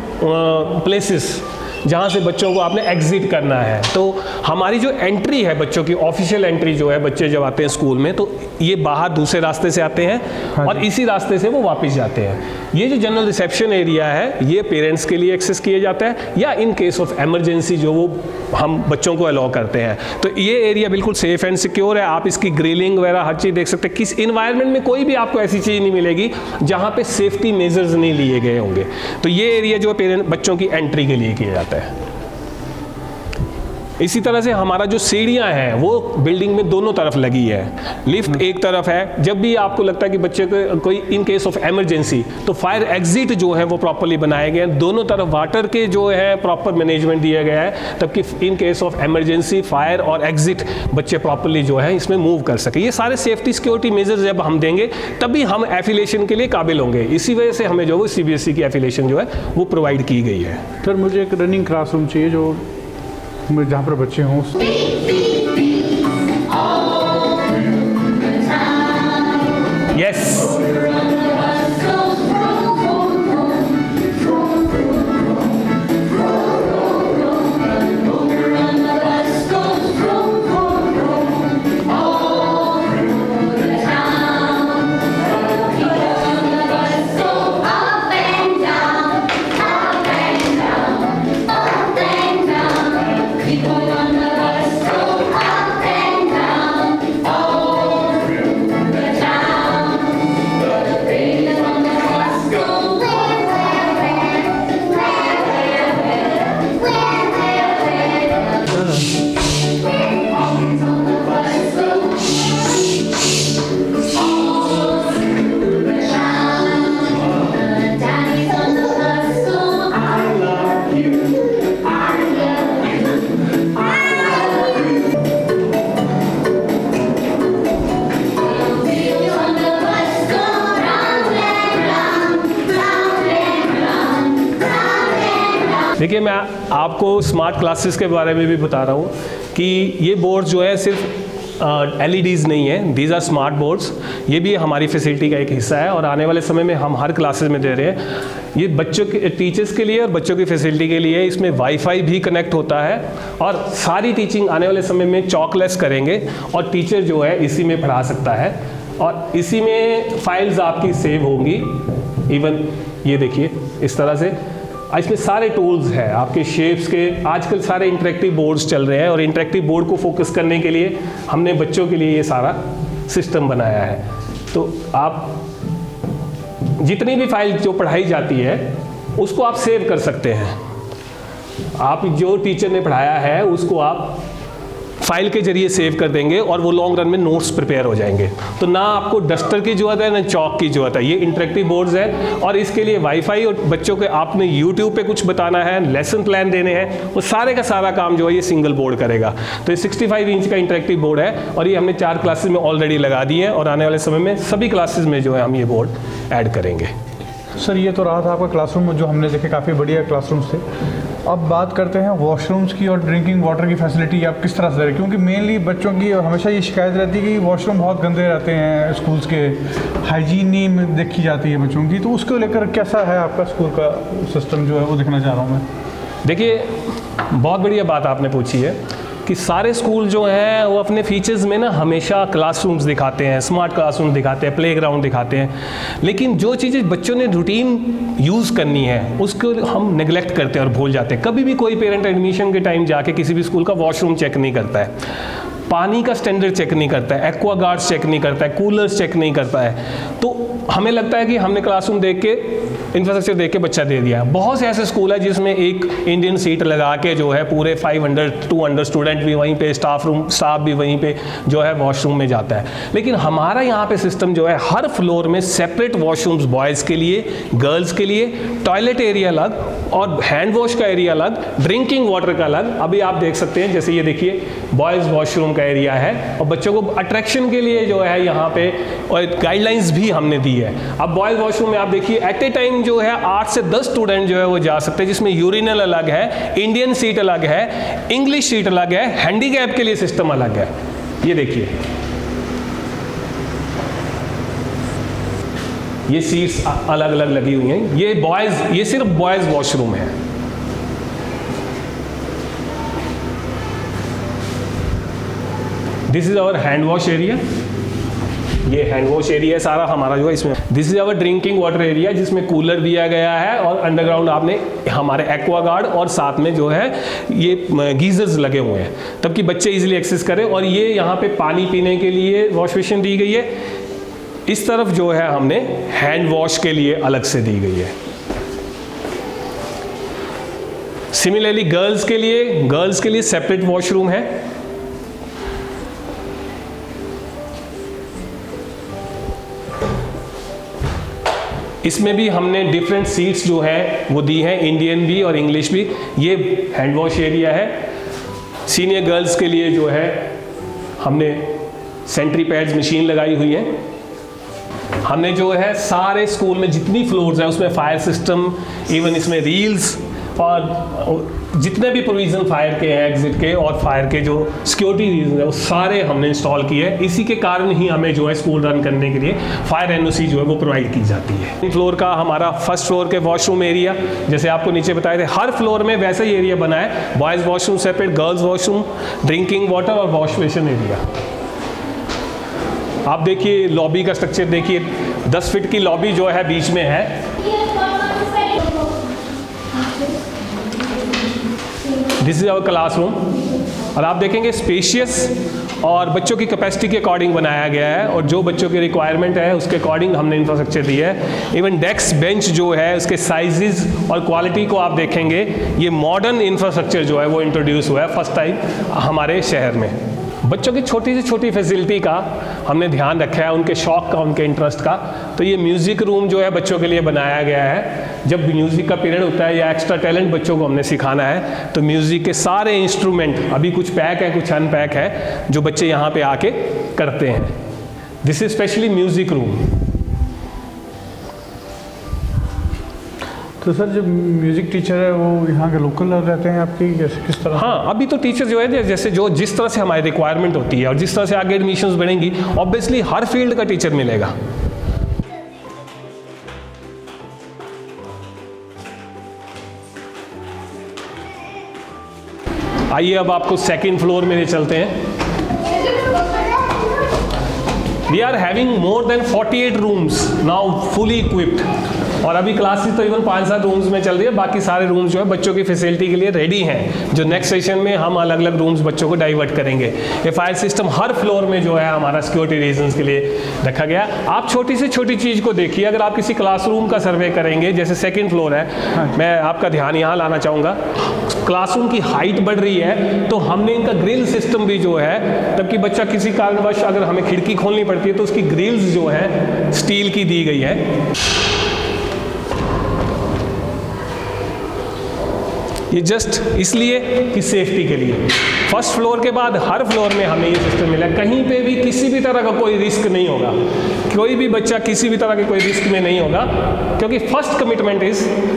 S2: places जहाँ से बच्चों को आपने एग्जिट करना है। तो हमारी जो एंट्री है बच्चों की ऑफिशियल एंट्री जो है, बच्चे जब आते हैं स्कूल में तो ये बाहर दूसरे रास्ते से आते हैं, हाँ, और इसी रास्ते से वो वापस जाते हैं। ये जो जनरल रिसेप्शन एरिया है ये पेरेंट्स के लिए एक्सेस किया जाता है या इन केस ऑफ एमरजेंसी जो वो हम बच्चों को अलाउ करते हैं। तो ये एरिया बिल्कुल सेफ़ एंड सिक्योर है। आप इसकी ग्रिलिंग वगैरह हर चीज़ देख सकते हैं। किस इन्वायरमेंट में कोई भी आपको ऐसी चीज़ नहीं मिलेगी जहाँ पे सेफ्टी मेजर्स नहीं लिए गए होंगे। तो ये एरिया जो पेरेंट बच्चों की एंट्री के लिए किया जाता है। इसी तरह से हमारा जो सीढ़ियाँ हैं वो बिल्डिंग में दोनों तरफ लगी है। लिफ्ट एक तरफ है, जब भी आपको लगता है कि बच्चे को कोई इन केस ऑफ इमरजेंसी तो फायर एग्जिट जो है वो प्रॉपर्ली बनाए गए हैं। दोनों तरफ वाटर के जो है प्रॉपर मैनेजमेंट दिया गया है तब कि in case of emergency fire और एग्जिट बच्चे प्रॉपर्ली जो है इसमें मूव कर सके। ये सारे सेफ्टी सिक्योरिटी मेजर्स जब हम देंगे तभी हम एफिलिएशन के लिए काबिल होंगे। इसी वजह से हमें जो वो CBSE की एफिलिएशन जो है वो प्रोवाइड की गई है।
S1: सर मुझे एक रनिंग क्लासरूम चाहिए जो जहाँ पर बच्चे हों।
S2: यस देखिए मैं आपको स्मार्ट क्लासेस के बारे में भी बता रहा हूँ कि ये बोर्ड जो है सिर्फ LEDs नहीं है, दीज आर स्मार्ट बोर्ड्स। ये भी हमारी फैसिलिटी का एक हिस्सा है और आने वाले समय में हम हर क्लासेस में दे रहे हैं। ये बच्चों के टीचर्स के लिए और बच्चों की फैसिलिटी के लिए इसमें वाईफाई भी कनेक्ट होता है और सारी टीचिंग आने वाले समय में चॉकलेस करेंगे और टीचर जो है इसी में पढ़ा सकता है और इसी में फाइल्स आपकी सेव होंगी। इवन ये देखिए इस तरह से इसमें सारे टूल्स हैं आपके शेप्स के। आजकल सारे इंटरेक्टिव बोर्ड्स चल रहे हैं और इंटरेक्टिव बोर्ड को फोकस करने के लिए हमने बच्चों के लिए ये सारा सिस्टम बनाया है। तो आप जितनी भी फाइल जो पढ़ाई जाती है उसको आप सेव कर सकते हैं। आप जो टीचर ने पढ़ाया है उसको आप फाइल के जरिए सेव कर देंगे और वो लॉन्ग रन में नोट्स प्रिपेयर हो जाएंगे। तो ना आपको डस्टर की जरूरत है ना चौक की जरूरत है। ये इंटरेक्टिव बोर्ड्स हैं और इसके लिए वाईफाई और बच्चों के आपने यूट्यूब पे कुछ बताना है, लेसन प्लान देने हैं, वो सारे का सारा काम जो है ये सिंगल बोर्ड करेगा। तो ये 65 इंच का इंटरेक्टिव बोर्ड है और ये हमने 4 क्लासेस में ऑलरेडी लगा दिए हैं और आने वाले समय में सभी क्लासेस में जो है हम ये बोर्ड ऐड करेंगे।
S1: सर ये तो रहा था आपका क्लासरूम जो हमने देखे, काफ़ी बढ़िया क्लासरूम्स थे। अब बात करते हैं वॉशरूम्स की और ड्रिंकिंग वाटर की फैसिलिटी आप किस तरह से दे रहे हैं, क्योंकि मेनली बच्चों की हमेशा ये शिकायत रहती है कि वॉशरूम बहुत गंदे रहते हैं, स्कूल्स के हाइजीन नहीं देखी जाती है बच्चों की। तो उसको लेकर कैसा है आपका स्कूल का सिस्टम जो है वो देखना चाह रहा हूँ मैं।
S2: देखिए, बहुत बढ़िया बात आपने पूछी है कि सारे स्कूल जो हैं वो अपने फीचर्स में ना हमेशा क्लासरूम्स दिखाते हैं, स्मार्ट क्लासरूम दिखाते हैं, प्लेग्राउंड दिखाते हैं, लेकिन जो चीज़ें बच्चों ने रूटीन यूज़ करनी है उसको हम नेग्लेक्ट करते हैं और भूल जाते हैं। कभी भी कोई पेरेंट एडमिशन के टाइम जाके किसी भी स्कूल का वॉशरूम चेक नहीं करता है, पानी का स्टैंडर्ड चेक नहीं करता है, एक्वा गार्ड्स चेक नहीं करता है, कूलर्स चेक नहीं करता है। तो हमें लगता है कि हमने क्लासरूम देख के, इंफ्रास्ट्रक्चर देख के बच्चा दे दिया। बहुत से ऐसे स्कूल है जिसमें एक इंडियन सीट लगा के जो है पूरे 500-200 स्टूडेंट भी वहीं पे, स्टाफ भी वहीं पे जो है वॉशरूम में जाता है। लेकिन हमारा यहाँ पे सिस्टम जो है हर फ्लोर में सेपरेट वॉशरूम्स, बॉयज़ के लिए, गर्ल्स के लिए, टॉयलेट एरिया अलग और हैंड वॉश का एरिया अलग, ड्रिंकिंग वाटर का अलग। अभी आप देख सकते हैं, जैसे ये देखिए बॉयज़ वॉशरूम का एरिया है और बच्चों को अट्रैक्शन के लिए जो है यहाँ पे और गाइडलाइंस भी हमने दी है। अब बॉयज़ वॉशरूम में आप देखिए एट ए टाइम जो है 8 से 10 स्टूडेंट जो है वो जा सकते हैं, जिसमें यूरिनल अलग है, इंडियन सीट अलग है, इंग्लिश सीट अलग है, हैंडीकैप के लिए सिस्टम अलग है। ये देखिए, ये सीट्स अलग अलग लगी हुई हैं। ये बॉयज़, ये सिर्फ बॉयज़ वॉशरूम है। This is our hand wash area. ये हैंड वॉश एरिया सारा हमारा जो है इसमें। This is our drinking water area जिसमें कूलर दिया गया है और अंडरग्राउंड आपने हमारे एक्वा गार्ड और साथ में जो है ये गीजर्स लगे हुए हैं ताकि बच्चे इजीली एक्सेस करें। और ये यहाँ पे पानी पीने के लिए वॉश बेसिन दी गई है। इस तरफ जो है हमने हैंड वॉश के लिए अलग से दी गई है। सिमिलरली गर्ल्स के लिए सेपरेट वॉशरूम है। इसमें भी हमने डिफरेंट सीट्स जो है वो दी हैं, इंडियन भी और इंग्लिश भी। ये हैंड वॉश एरिया है। सीनियर गर्ल्स के लिए जो है हमने सेंट्री पैड्स मशीन लगाई हुई है। हमने जो है सारे स्कूल में जितनी फ्लोर्स हैं उसमें फायर सिस्टम, इवन इसमें रील्स और जितने भी प्रोविजन फायर के हैं, एग्जिट के और फायर के जो सिक्योरिटी रीजन है वो सारे हमने इंस्टॉल किए हैं। इसी के कारण ही हमें जो है स्कूल रन करने के लिए फायर एनओसी जो है वो प्रोवाइड की जाती है। फ्लोर का हमारा फर्स्ट फ्लोर के वॉशरूम एरिया, जैसे आपको नीचे बताए थे, हर फ्लोर में वैसा ही एरिया बना है। Boys washroom separate, girls washroom, drinking water और वॉश बेसिन एरिया। आप देखिए लॉबी का स्ट्रक्चर देखिए, 10 फीट की लॉबी जो है बीच में है। दिस इज आवर क्लासरूम और आप देखेंगे स्पेशियस और बच्चों की कैपेसिटी के अकॉर्डिंग बनाया गया है और जो बच्चों की रिक्वायरमेंट है उसके अकॉर्डिंग हमने इंफ्रास्ट्रक्चर दिया है। इवन डेस्क बेंच जो है उसके साइजेस और क्वालिटी को आप देखेंगे, ये मॉडर्न इंफ्रास्ट्रक्चर जो है वो इंट्रोड्यूस हुआ है फर्स्ट टाइम हमारे शहर में। बच्चों की छोटी से छोटी फैसिलिटी का हमने ध्यान रखा है, उनके शौक़ का, उनके इंटरेस्ट का। तो ये म्यूज़िक रूम जो है बच्चों के लिए बनाया गया है। जब म्यूज़िक का पीरियड होता है या एक्स्ट्रा टैलेंट बच्चों को हमने सिखाना है तो म्यूज़िक के सारे इंस्ट्रूमेंट, अभी कुछ पैक है कुछ अनपैक है, जो बच्चे यहाँ पे आके करते हैं। This is specially music room.
S1: तो सर जो म्यूज़िक टीचर है वो यहाँ के लोकल रहते हैं आपकी, किस तरह?
S2: हाँ, अभी तो टीचर जो है जैसे जो जिस तरह से हमारी रिक्वायरमेंट होती है और जिस तरह से आगे एडमिशन्स बढ़ेंगी, ऑब्वियसली हर फील्ड का टीचर मिलेगा। आइए अब आपको सेकंड फ्लोर में ले चलते हैं। We are having more than 48 rooms now fully equipped. और अभी क्लासेस तो इवन 5-7 रूम्स में चल रही है, बाकी सारे रूम्स जो है बच्चों की फैसिलिटी के लिए रेडी हैं, जो नेक्स्ट सेशन में हम अलग अलग रूम्स बच्चों को डाइवर्ट करेंगे। ये फायर सिस्टम हर फ्लोर में जो है हमारा सिक्योरिटी रीजंस के लिए रखा गया। आप छोटी से छोटी चीज़ को देखिए, अगर आप किसी क्लासरूम का सर्वे करेंगे, जैसे 2nd फ्लोर है, मैं आपका ध्यान यहाँ लाना चाहूँगा, क्लासरूम की हाइट बढ़ रही है तो हमने इनका ग्रिल सिस्टम भी जो है, तब कि बच्चा किसी कारणवश अगर हमें खिड़की खोलनी पड़ती है तो उसकी ग्रिल्स जो है स्टील की दी गई है। ये जस्ट इसलिए कि सेफ्टी के लिए। फर्स्ट फ्लोर के बाद हर फ्लोर में हमें ये सिस्टम मिला, कहीं पे भी किसी भी तरह का कोई रिस्क नहीं होगा, कोई भी बच्चा किसी भी तरह के कोई रिस्क में नहीं होगा, क्योंकि first commitment is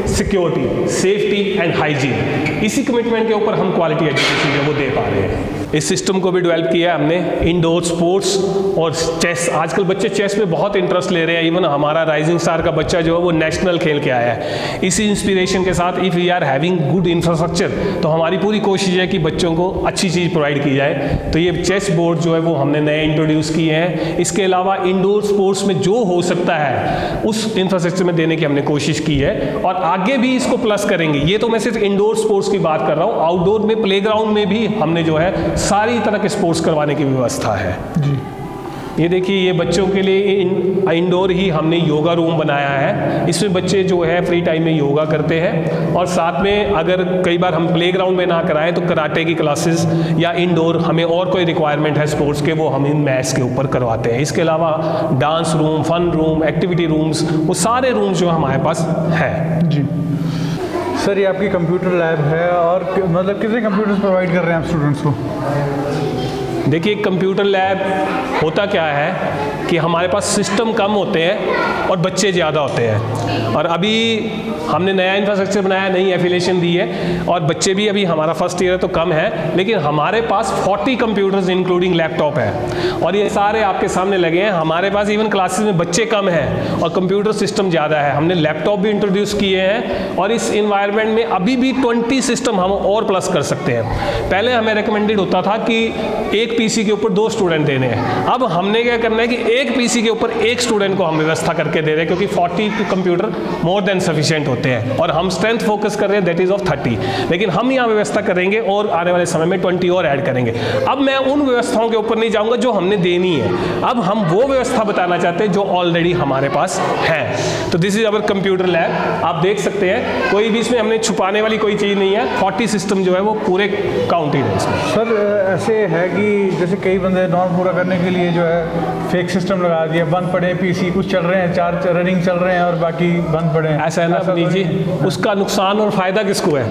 S2: security, safety and hygiene. इसी कमिटमेंट के ऊपर हम क्वालिटी एजुकेशन जो वो दे पा रहे हैं। इस सिस्टम को भी डेवलप किया है हमने। इंडोर स्पोर्ट्स और चेस, आजकल बच्चे चेस में बहुत इंटरेस्ट ले रहे हैं। इवन हमारा राइजिंग स्टार का बच्चा जो है वो नेशनल खेल के आया है। इसी इंस्पिरेशन के साथ if we are having good infrastructure, तो हमारी पूरी कोशिश है कि बच्चों को अच्छी चीज़ प्रोवाइड की जाए। तो ये चेस बोर्ड जो है वो हमने नए इंट्रोड्यूस किए हैं। इसके अलावा इंडोर स्पोर्ट्स में जो हो सकता है उस इंफ्रास्ट्रक्चर में देने की हमने कोशिश की है, और आगे भी इसको प्लस करेंगे। ये तो मैं सिर्फ इंडोर स्पोर्ट्स की बात कर रहा हूँ, आउटडोर में प्लेग्राउंड में भी हमने जो है सारी तरह के स्पोर्ट्स करवाने की व्यवस्था है जी। ये देखिए, ये बच्चों के लिए इंडोर ही हमने योगा रूम बनाया है। इसमें बच्चे जो है फ्री टाइम में योगा करते हैं, और साथ में अगर कई बार हम प्लेग्राउंड में ना कराएं तो कराटे की क्लासेस या इंडोर हमें और कोई रिक्वायरमेंट है स्पोर्ट्स के, वो हम इन मैट्स के ऊपर करवाते हैं। इसके अलावा dance room, fun room, activity rooms, वो सारे रूम्स जो हमारे पास हैं जी।
S1: सर, ये आपकी कंप्यूटर लैब है, और मतलब कितने कंप्यूटर्स प्रोवाइड कर रहे हैं आप स्टूडेंट्स को?
S2: देखिए, कंप्यूटर लैब होता क्या है कि हमारे पास सिस्टम कम होते हैं और बच्चे ज़्यादा होते हैं, और अभी हमने नया इंफ्रास्ट्रक्चर बनाया, नई एफिलिएशन दी है, और बच्चे भी अभी हमारा फर्स्ट ईयर है तो कम है, लेकिन हमारे पास 40 कंप्यूटर्स इंक्लूडिंग लैपटॉप है, और ये सारे आपके सामने लगे हैं। हमारे पास इवन क्लासेस में बच्चे कम हैं और कंप्यूटर सिस्टम ज़्यादा है। हमने लैपटॉप भी इंट्रोड्यूस किए हैं, और इस इन्वायरमेंट में अभी भी 20 सिस्टम हम और प्लस कर सकते हैं। पहले हमें रिकमेंडेड होता था कि एक पीसी के ऊपर 2 स्टूडेंट देने हैं। अब हमने क्या करना है कि एक पीसी के ऊपर 1 स्टूडेंट को हम व्यवस्था करके दे रहे हैं, क्योंकि 40 कंप्यूटर मोर देन सफिशिएंट होते हैं, और हम स्ट्रेंथ फोकस कर रहे हैं दैट इज ऑफ 30, लेकिन हम यहाँ व्यवस्था करेंगे और आने वाले समय में 20 और ऐड करेंगे। अब मैं उन व्यवस्थाओं के ऊपर नहीं जाऊँगा जो हमने देनी है, अब हम वो व्यवस्था बताना चाहते हैं जो ऑलरेडी हमारे पास है। तो this is our computer lab, आप देख सकते हैं, कोई भी इसमें हमने छुपाने वाली कोई चीज़ नहीं है। 40 सिस्टम जो है वो पूरे काउंटेड है इसमें।
S1: सर, ऐसे है कि जैसे कई बंदे नॉर्म पूरा करने के लिए जो है फेक सिस्टम लगा दिया, बंद पड़े पीसी, कुछ चल रहे हैं, 4 रनिंग चल रहे हैं और बाकी बंद पड़े हैं।
S2: ऐसा है ना जी, उसका नुकसान और फायदा किसको है?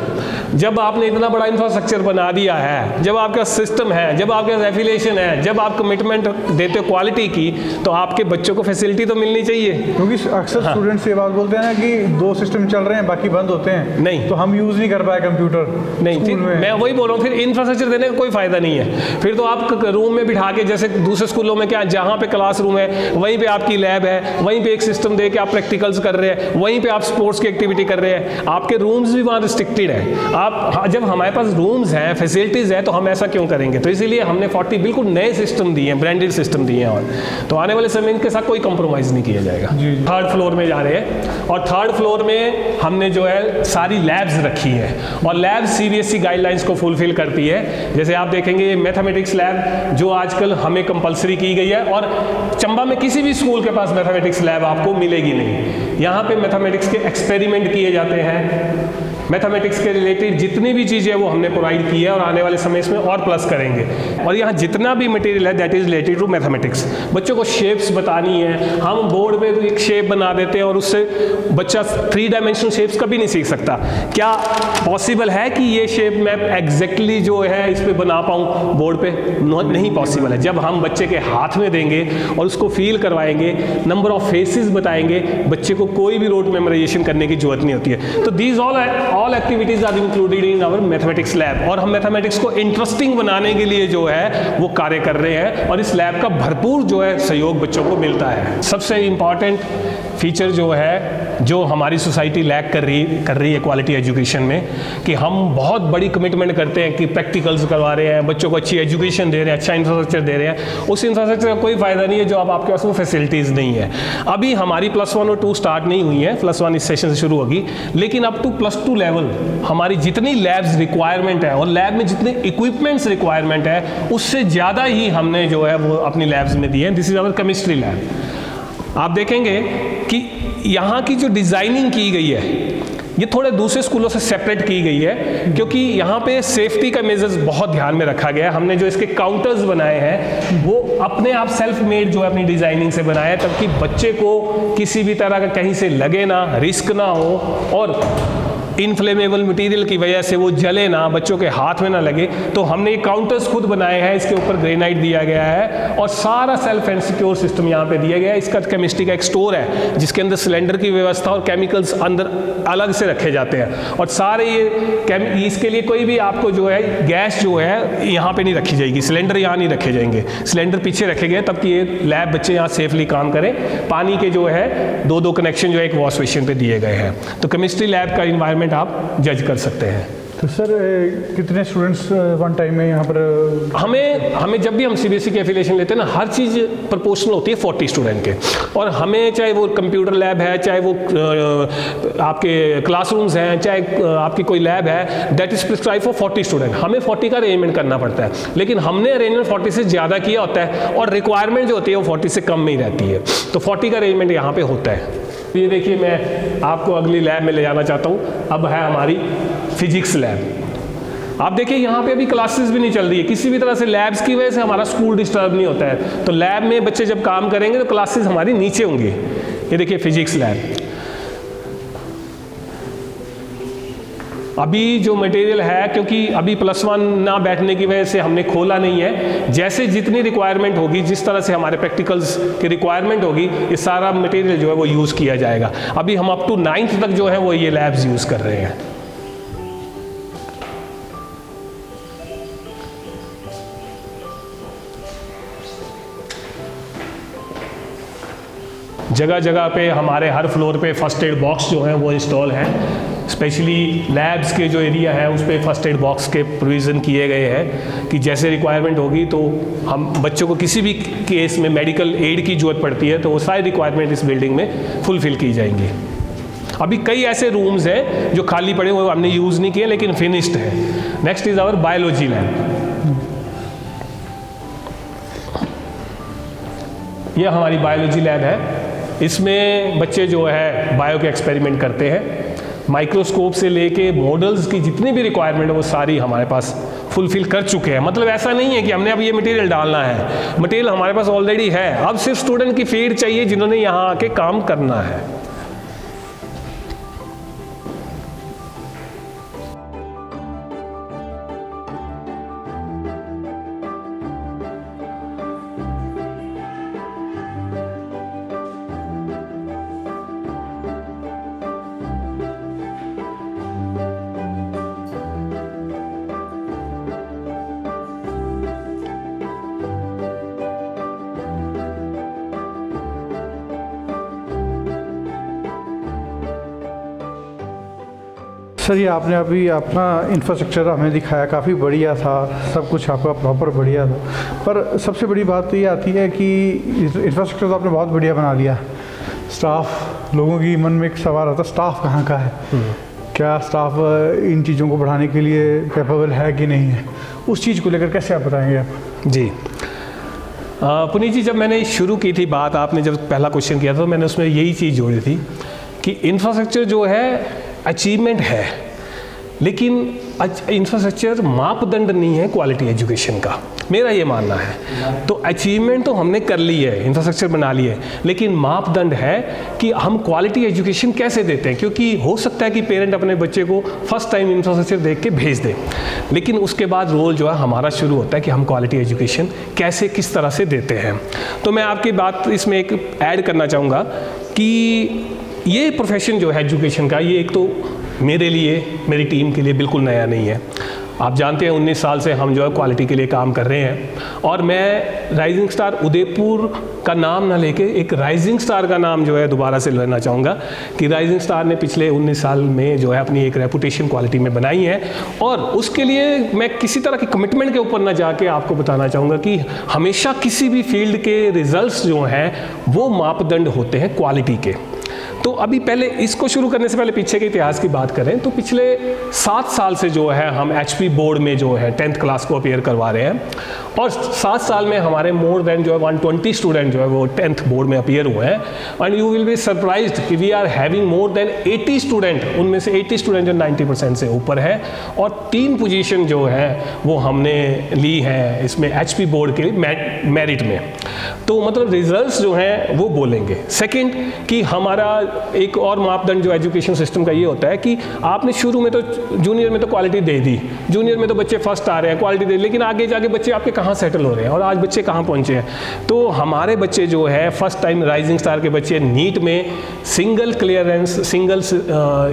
S2: जब आपने इतना बड़ा इंफ्रास्ट्रक्चर बना दिया है, जब आपका सिस्टम है, जब आपके पास एफिलिएशन है, जब आप कमिटमेंट देते हो क्वालिटी की, तो आपके बच्चों को फैसिलिटी तो मिलनी चाहिए।
S1: क्योंकि अक्सर स्टूडेंट्स ये बात बोलते हैं ना कि 2 सिस्टम चल रहे हैं बाकी बंद होते हैं,
S2: नहीं
S1: तो हम यूज़ नहीं कर पाए कंप्यूटर।
S2: नहीं, फिर मैं वही बोल रहा हूँ, फिर इंफ्रास्ट्रक्चर देने का कोई फायदा नहीं है। फिर तो आप रूम में बिठा के, जैसे दूसरे स्कूलों में क्या, जहाँ पे क्लासरूम है वहीं पे आपकी लैब है, वहीं पे एक सिस्टम दे के आप प्रैक्टिकल्स कर रहे हैं, वहीं पे आप स्पोर्ट्स की एक्टिविटी कर रहे हैं, आपके रूम्स भी वहाँ रिस्ट्रिक्टेड है। आप जब हमारे पास रूम्स हैं, फैसिलिटीज़ है, तो हम ऐसा क्यों करेंगे? तो इसीलिए हमने 40 बिल्कुल नए सिस्टम दिए हैं, ब्रांडेड सिस्टम दिए हैं, और तो आने वाले समय इनके साथ कोई कंप्रोमाइज़ नहीं किया जाएगा। 3rd फ्लोर में जा रहे हैं, और 3rd फ्लोर में हमने जो है सारी लैब्स रखी है, और लैब CBSE गाइडलाइंस को फुलफिल करती है। जैसे आप देखेंगे ये मैथमेटिक्स लैब जो आजकल हमें कंपलसरी की गई है, और चंबा में किसी भी स्कूल के पास मैथमेटिक्स लैब आपको मिलेगी नहीं। यहाँ पे मैथमेटिक्स के एक्सपेरिमेंट किए जाते हैं, मैथमेटिक्स के रिलेटेड जितनी भी चीज़ें वो हमने प्रोवाइड की है, और आने वाले समय इसमें और प्लस करेंगे। और यहाँ जितना भी मटेरियल है that is related to mathematics. बच्चों को शेप्स बतानी है, हम बोर्ड पे एक शेप बना देते हैं और उससे बच्चा 3 डायमेंशनल शेप्स कभी नहीं सीख सकता। क्या पॉसिबल है कि ये शेप मैं एग्जैक्टली जो है इस पर बना पाऊँ बोर्ड पे? नहीं पॉसिबल है। जब हम बच्चे के हाथ में देंगे और उसको फील करवाएंगे, नंबर ऑफ फेसेस बताएंगे, बच्चे को कोई भी रोड मेमोराइजेशन करने की जरूरत नहीं होती है। तो these all activities are included in our mathematics lab, और हम मैथमेटिक्स को इंटरेस्टिंग बनाने के लिए जो है वो कार्य कर रहे हैं, और इस लैब का भरपूर जो है सहयोग बच्चों को मिलता है। सबसे इम्पॉर्टेंट फीचर जो है, जो हमारी सोसाइटी लैक कर रही है क्वालिटी एजुकेशन में, कि हम बहुत बड़ी कमिटमेंट करते हैं कि प्रैक्टिकल्स करवा रहे हैं, बच्चों को अच्छी एजुकेशन दे रहे हैं, अच्छा इंफ्रास्ट्रक्चर दे रहे हैं। उस इंफ्रास्ट्रक्चर का कोई फ़ायदा नहीं है जो अब आपके पास वो फैसिलिटीज़ नहीं है। अभी हमारी +1 और 2 स्टार स्टार्ट नहीं हुई हैं, +1 इस सेशन से शुरू होगी, लेकिन अप टू +2 लेवल हमारी जितनी लैब्स रिक्वायरमेंट है और लैब में जितने इक्विपमेंट्स रिक्वायरमेंट है उससे ज़्यादा ही हमने जो है वो अपनी लैब्स में दिए हैं। This is our chemistry lab. आप देखेंगे कि यहाँ की जो डिज़ाइनिंग की गई है ये थोड़े दूसरे स्कूलों से सेपरेट की गई है, क्योंकि यहाँ पे सेफ्टी का मेजर्स बहुत ध्यान में रखा गया है। हमने जो इसके काउंटर्स बनाए हैं वो अपने आप सेल्फ मेड जो है अपनी डिज़ाइनिंग से बनाया है, ताकि बच्चे को किसी भी तरह का कहीं से लगे ना, रिस्क ना हो और इनफ्लेमेबल मटेरियल की वजह से वो जले ना, बच्चों के हाथ में ना लगे। तो हमने ये काउंटर्स खुद बनाए हैं, इसके ऊपर ग्रेनाइट दिया गया है और सारा सेल्फ एंड सिक्योर सिस्टम यहाँ पे दिया गया है। इसका केमिस्ट्री का एक स्टोर है जिसके अंदर सिलेंडर की व्यवस्था और केमिकल्स अंदर अलग से रखे जाते हैं, और सारे ये इसके लिए कोई भी आपको जो है गैस जो है यहाँ पे नहीं रखी जाएगी, सिलेंडर यहाँ नहीं रखे जाएंगे, सिलेंडर पीछे रखे गए तब कि ये लैब बच्चे यहाँ सेफली काम करें। पानी के जो है दो कनेक्शन जो है एक वॉश बेसिन पे दिए गए हैं। तो केमिस्ट्री लैब का इन्वायरमेंट आप जज कर सकते हैं।
S1: तो सर कितने स्टूडेंट्स वन टाइम में यहाँ पर?
S2: हमें जब भी हम सीबीएसई की एफिलिएशन लेते हैं ना, हर चीज़ प्रोपोर्शनल होती है 40 स्टूडेंट के, और हमें चाहे वो कंप्यूटर लैब है, चाहे वो आपके क्लासरूम्स हैं, चाहे आपकी कोई लैब है, that is prescribe for 40 student. हमें 40 का अरेंजमेंट करना पड़ता है, लेकिन हमने अरेंजमेंट 40 से ज़्यादा किया होता है और रिक्वायरमेंट जो होती है वो 40 से कम में ही रहती है। तो 40 का अरेंजमेंट यहाँ पर होता है। ये देखिए, मैं आपको अगली लैब में ले जाना चाहता हूँ। अब है हमारी फिजिक्स लैब। आप देखिए यहाँ पे अभी क्लासेस भी नहीं चल रही है, किसी भी तरह से लैब्स की वजह से हमारा स्कूल डिस्टर्ब नहीं होता है। तो लैब में बच्चे जब काम करेंगे तो क्लासेस हमारी नीचे होंगी। ये देखिए फिजिक्स लैब। अभी जो मटेरियल है, क्योंकि अभी +1 ना बैठने की वजह से हमने खोला नहीं है, जैसे जितनी रिक्वायरमेंट होगी, जिस तरह से हमारे प्रैक्टिकल्स की रिक्वायरमेंट होगी, ये सारा मटेरियल जो है वो यूज़ किया जाएगा। अभी हम अप टू 9th तक जो है वो ये लैब्स यूज़ कर रहे हैं। जगह जगह पे हमारे हर फ्लोर पे फर्स्ट एड बॉक्स जो हैं वो इंस्टॉल हैं। स्पेशली लैब्स के जो एरिया है उस पर फर्स्ट एड बॉक्स के प्रोविज़न किए गए हैं कि जैसे रिक्वायरमेंट होगी तो हम बच्चों को किसी भी केस में मेडिकल एड की ज़रूरत पड़ती है तो वो सारी रिक्वायरमेंट इस बिल्डिंग में फुलफ़िल की जाएंगी। अभी कई ऐसे रूम्स हैं जो खाली पड़े हुए हमने यूज़ नहीं किए लेकिन फिनिश्ड है। Next is our biology lab. यह हमारी बायोलॉजी लैब है। इसमें बच्चे जो है बायो के एक्सपेरिमेंट करते हैं। माइक्रोस्कोप से लेके मॉडल्स की जितनी भी रिक्वायरमेंट है वो सारी हमारे पास फुलफिल कर चुके हैं। मतलब ऐसा नहीं है कि हमने अब ये मटेरियल डालना है, मटेरियल हमारे पास ऑलरेडी है। अब सिर्फ स्टूडेंट की फीड चाहिए जिन्होंने यहाँ आके काम करना है।
S1: सर ये आपने अभी अपना इंफ्रास्ट्रक्चर हमें दिखाया, काफ़ी बढ़िया था, सब कुछ आपका प्रॉपर बढ़िया था, पर सबसे बड़ी बात तो ये आती है कि इंफ्रास्ट्रक्चर तो आपने बहुत बढ़िया बना लिया। स्टाफ, लोगों की मन में एक सवाल आता है, स्टाफ कहाँ का है? क्या स्टाफ इन चीज़ों को बढ़ाने के लिए कैपेबल है कि नहीं है? उस चीज़ को लेकर कैसे आप बताएंगे आप?
S2: जी पुनीत जी, जब मैंने शुरू की थी बात, आपने जब पहला क्वेश्चन किया था तो मैंने उसमें यही चीज़ जोड़ी थी कि इंफ्रास्ट्रक्चर जो है अचीवमेंट है, लेकिन इंफ्रास्ट्रक्चर मापदंड नहीं है क्वालिटी एजुकेशन का, मेरा ये मानना है। तो अचीवमेंट तो हमने कर ली है, इंफ्रास्ट्रक्चर बना ली है, लेकिन मापदंड है कि हम क्वालिटी एजुकेशन कैसे देते हैं। क्योंकि हो सकता है कि पेरेंट अपने बच्चे को फर्स्ट टाइम इंफ्रास्ट्रक्चर देख के भेज दे, लेकिन उसके बाद रोल जो है हमारा शुरू होता है कि हम क्वालिटी एजुकेशन कैसे, किस तरह से देते हैं। तो मैं आपकी बात इसमें एक ऐड करना चाहूँगा कि ये प्रोफेशन जो है एजुकेशन का, ये एक तो मेरे लिए, मेरी टीम के लिए बिल्कुल नया नहीं है। आप जानते हैं 19 साल से हम जो है क्वालिटी के लिए काम कर रहे हैं, और मैं राइजिंग स्टार उदयपुर का नाम ना लेके एक राइजिंग स्टार का नाम जो है दोबारा से लेना चाहूँगा कि राइजिंग स्टार ने पिछले 19 साल में जो है अपनी एक रेपुटेशन क्वालिटी में बनाई है। और उसके लिए मैं किसी तरह की कमिटमेंट के ऊपर ना जाके आपको बताना चाहूँगा कि हमेशा किसी भी फील्ड के रिजल्ट्स जो हैं वो मापदंड होते हैं क्वालिटी के। तो अभी पहले इसको शुरू करने से पहले पीछे के इतिहास की बात करें तो पिछले 7 साल से जो है हम HP बोर्ड में जो है 10th क्लास को अपीयर करवा रहे हैं, और 7 साल में हमारे मोर देन जो है 120 स्टूडेंट जो है वो 10th बोर्ड में अपीयर हुए हैं। And you will be surprised कि we are having more than 80 student, उनमें से 80 स्टूडेंट जो 90% से ऊपर है, और 3 पोजीशन जो है वो हमने ली है इसमें HP बोर्ड के मेरिट में। तो मतलब रिजल्ट्स जो हैं वो बोलेंगे। सेकंड कि हमारा एक और मापदंड जो एजुकेशन सिस्टम का ये होता है कि आपने शुरू में तो जूनियर में तो क्वालिटी दे दी, जूनियर में तो बच्चे फर्स्ट आ रहे हैं, क्वालिटी दे दी, लेकिन आगे जाके बच्चे आपके कहाँ सेटल हो रहे हैं और आज बच्चे कहाँ पहुँचे हैं। तो हमारे बच्चे जो है फर्स्ट टाइम राइजिंग स्टार के बच्चे नीट में सिंगल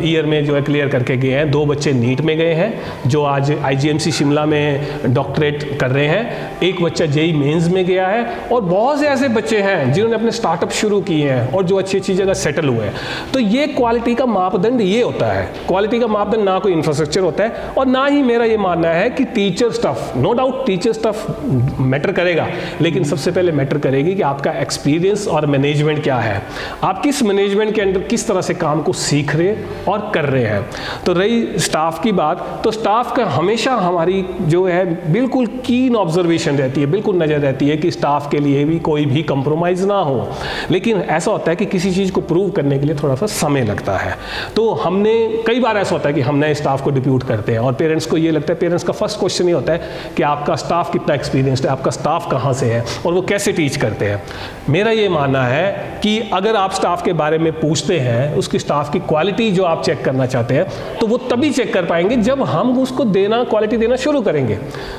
S2: ईयर में जो है क्लियर करके गए हैं। 2 बच्चे नीट में गए हैं जो आज IGMC शिमला में डॉक्टरेट कर रहे हैं, एक बच्चा JEE मेंस में गया है, और बहुत से ऐसे बच्चे हैं जिन्होंने अपने स्टार्टअप शुरू किए हैं और जो अच्छी अच्छी जगह सेटल हुए हैं। तो ये क्वालिटी का मापदंड ये होता है। क्वालिटी का मापदंड ना कोई इंफ्रास्ट्रक्चर होता है और ना ही मेरा ये मानना है कि teacher stuff, no doubt teacher stuff matter करेगा, लेकिन सबसे पहले मैटर करेगी कि आपका एक्सपीरियंस और मैनेजमेंट क्या है, आप किस मैनेजमेंट के अंदर किस तरह से काम को सीख रहे और कर रहे हैं। तो रही स्टाफ की बात, तो स्टाफ का हमेशा हमारी जो है बिल्कुल कीन ऑब्जर्वेशन रहती है, बिल्कुल नज़र रहती है कि स्टाफ के लिए भी कोई भी कंप्रोमाइज़ ना हो। लेकिन ऐसा होता है कि किसी चीज़ को प्रूव करने के लिए थोड़ा सा समय लगता है। तो हमने कई बार ऐसा होता है कि हम नए स्टाफ को डिप्यूट करते हैं और पेरेंट्स को ये लगता है, पेरेंट्स का फर्स्ट क्वेश्चन ये होता है कि आपका स्टाफ कितना एक्सपीरियंस्ड है, आपका स्टाफ कहाँ से है और वो कैसे टीच करते हैं। मेरा ये मानना है कि अगर आप स्टाफ के बारे में पूछते हैं, उसकी स्टाफ की क्वालिटी जो आप चेक करना चाहते हैं, तो वो तभी चेक कर पाएंगे जब हम उसको क्वालिटी देना शुरू करेंगे।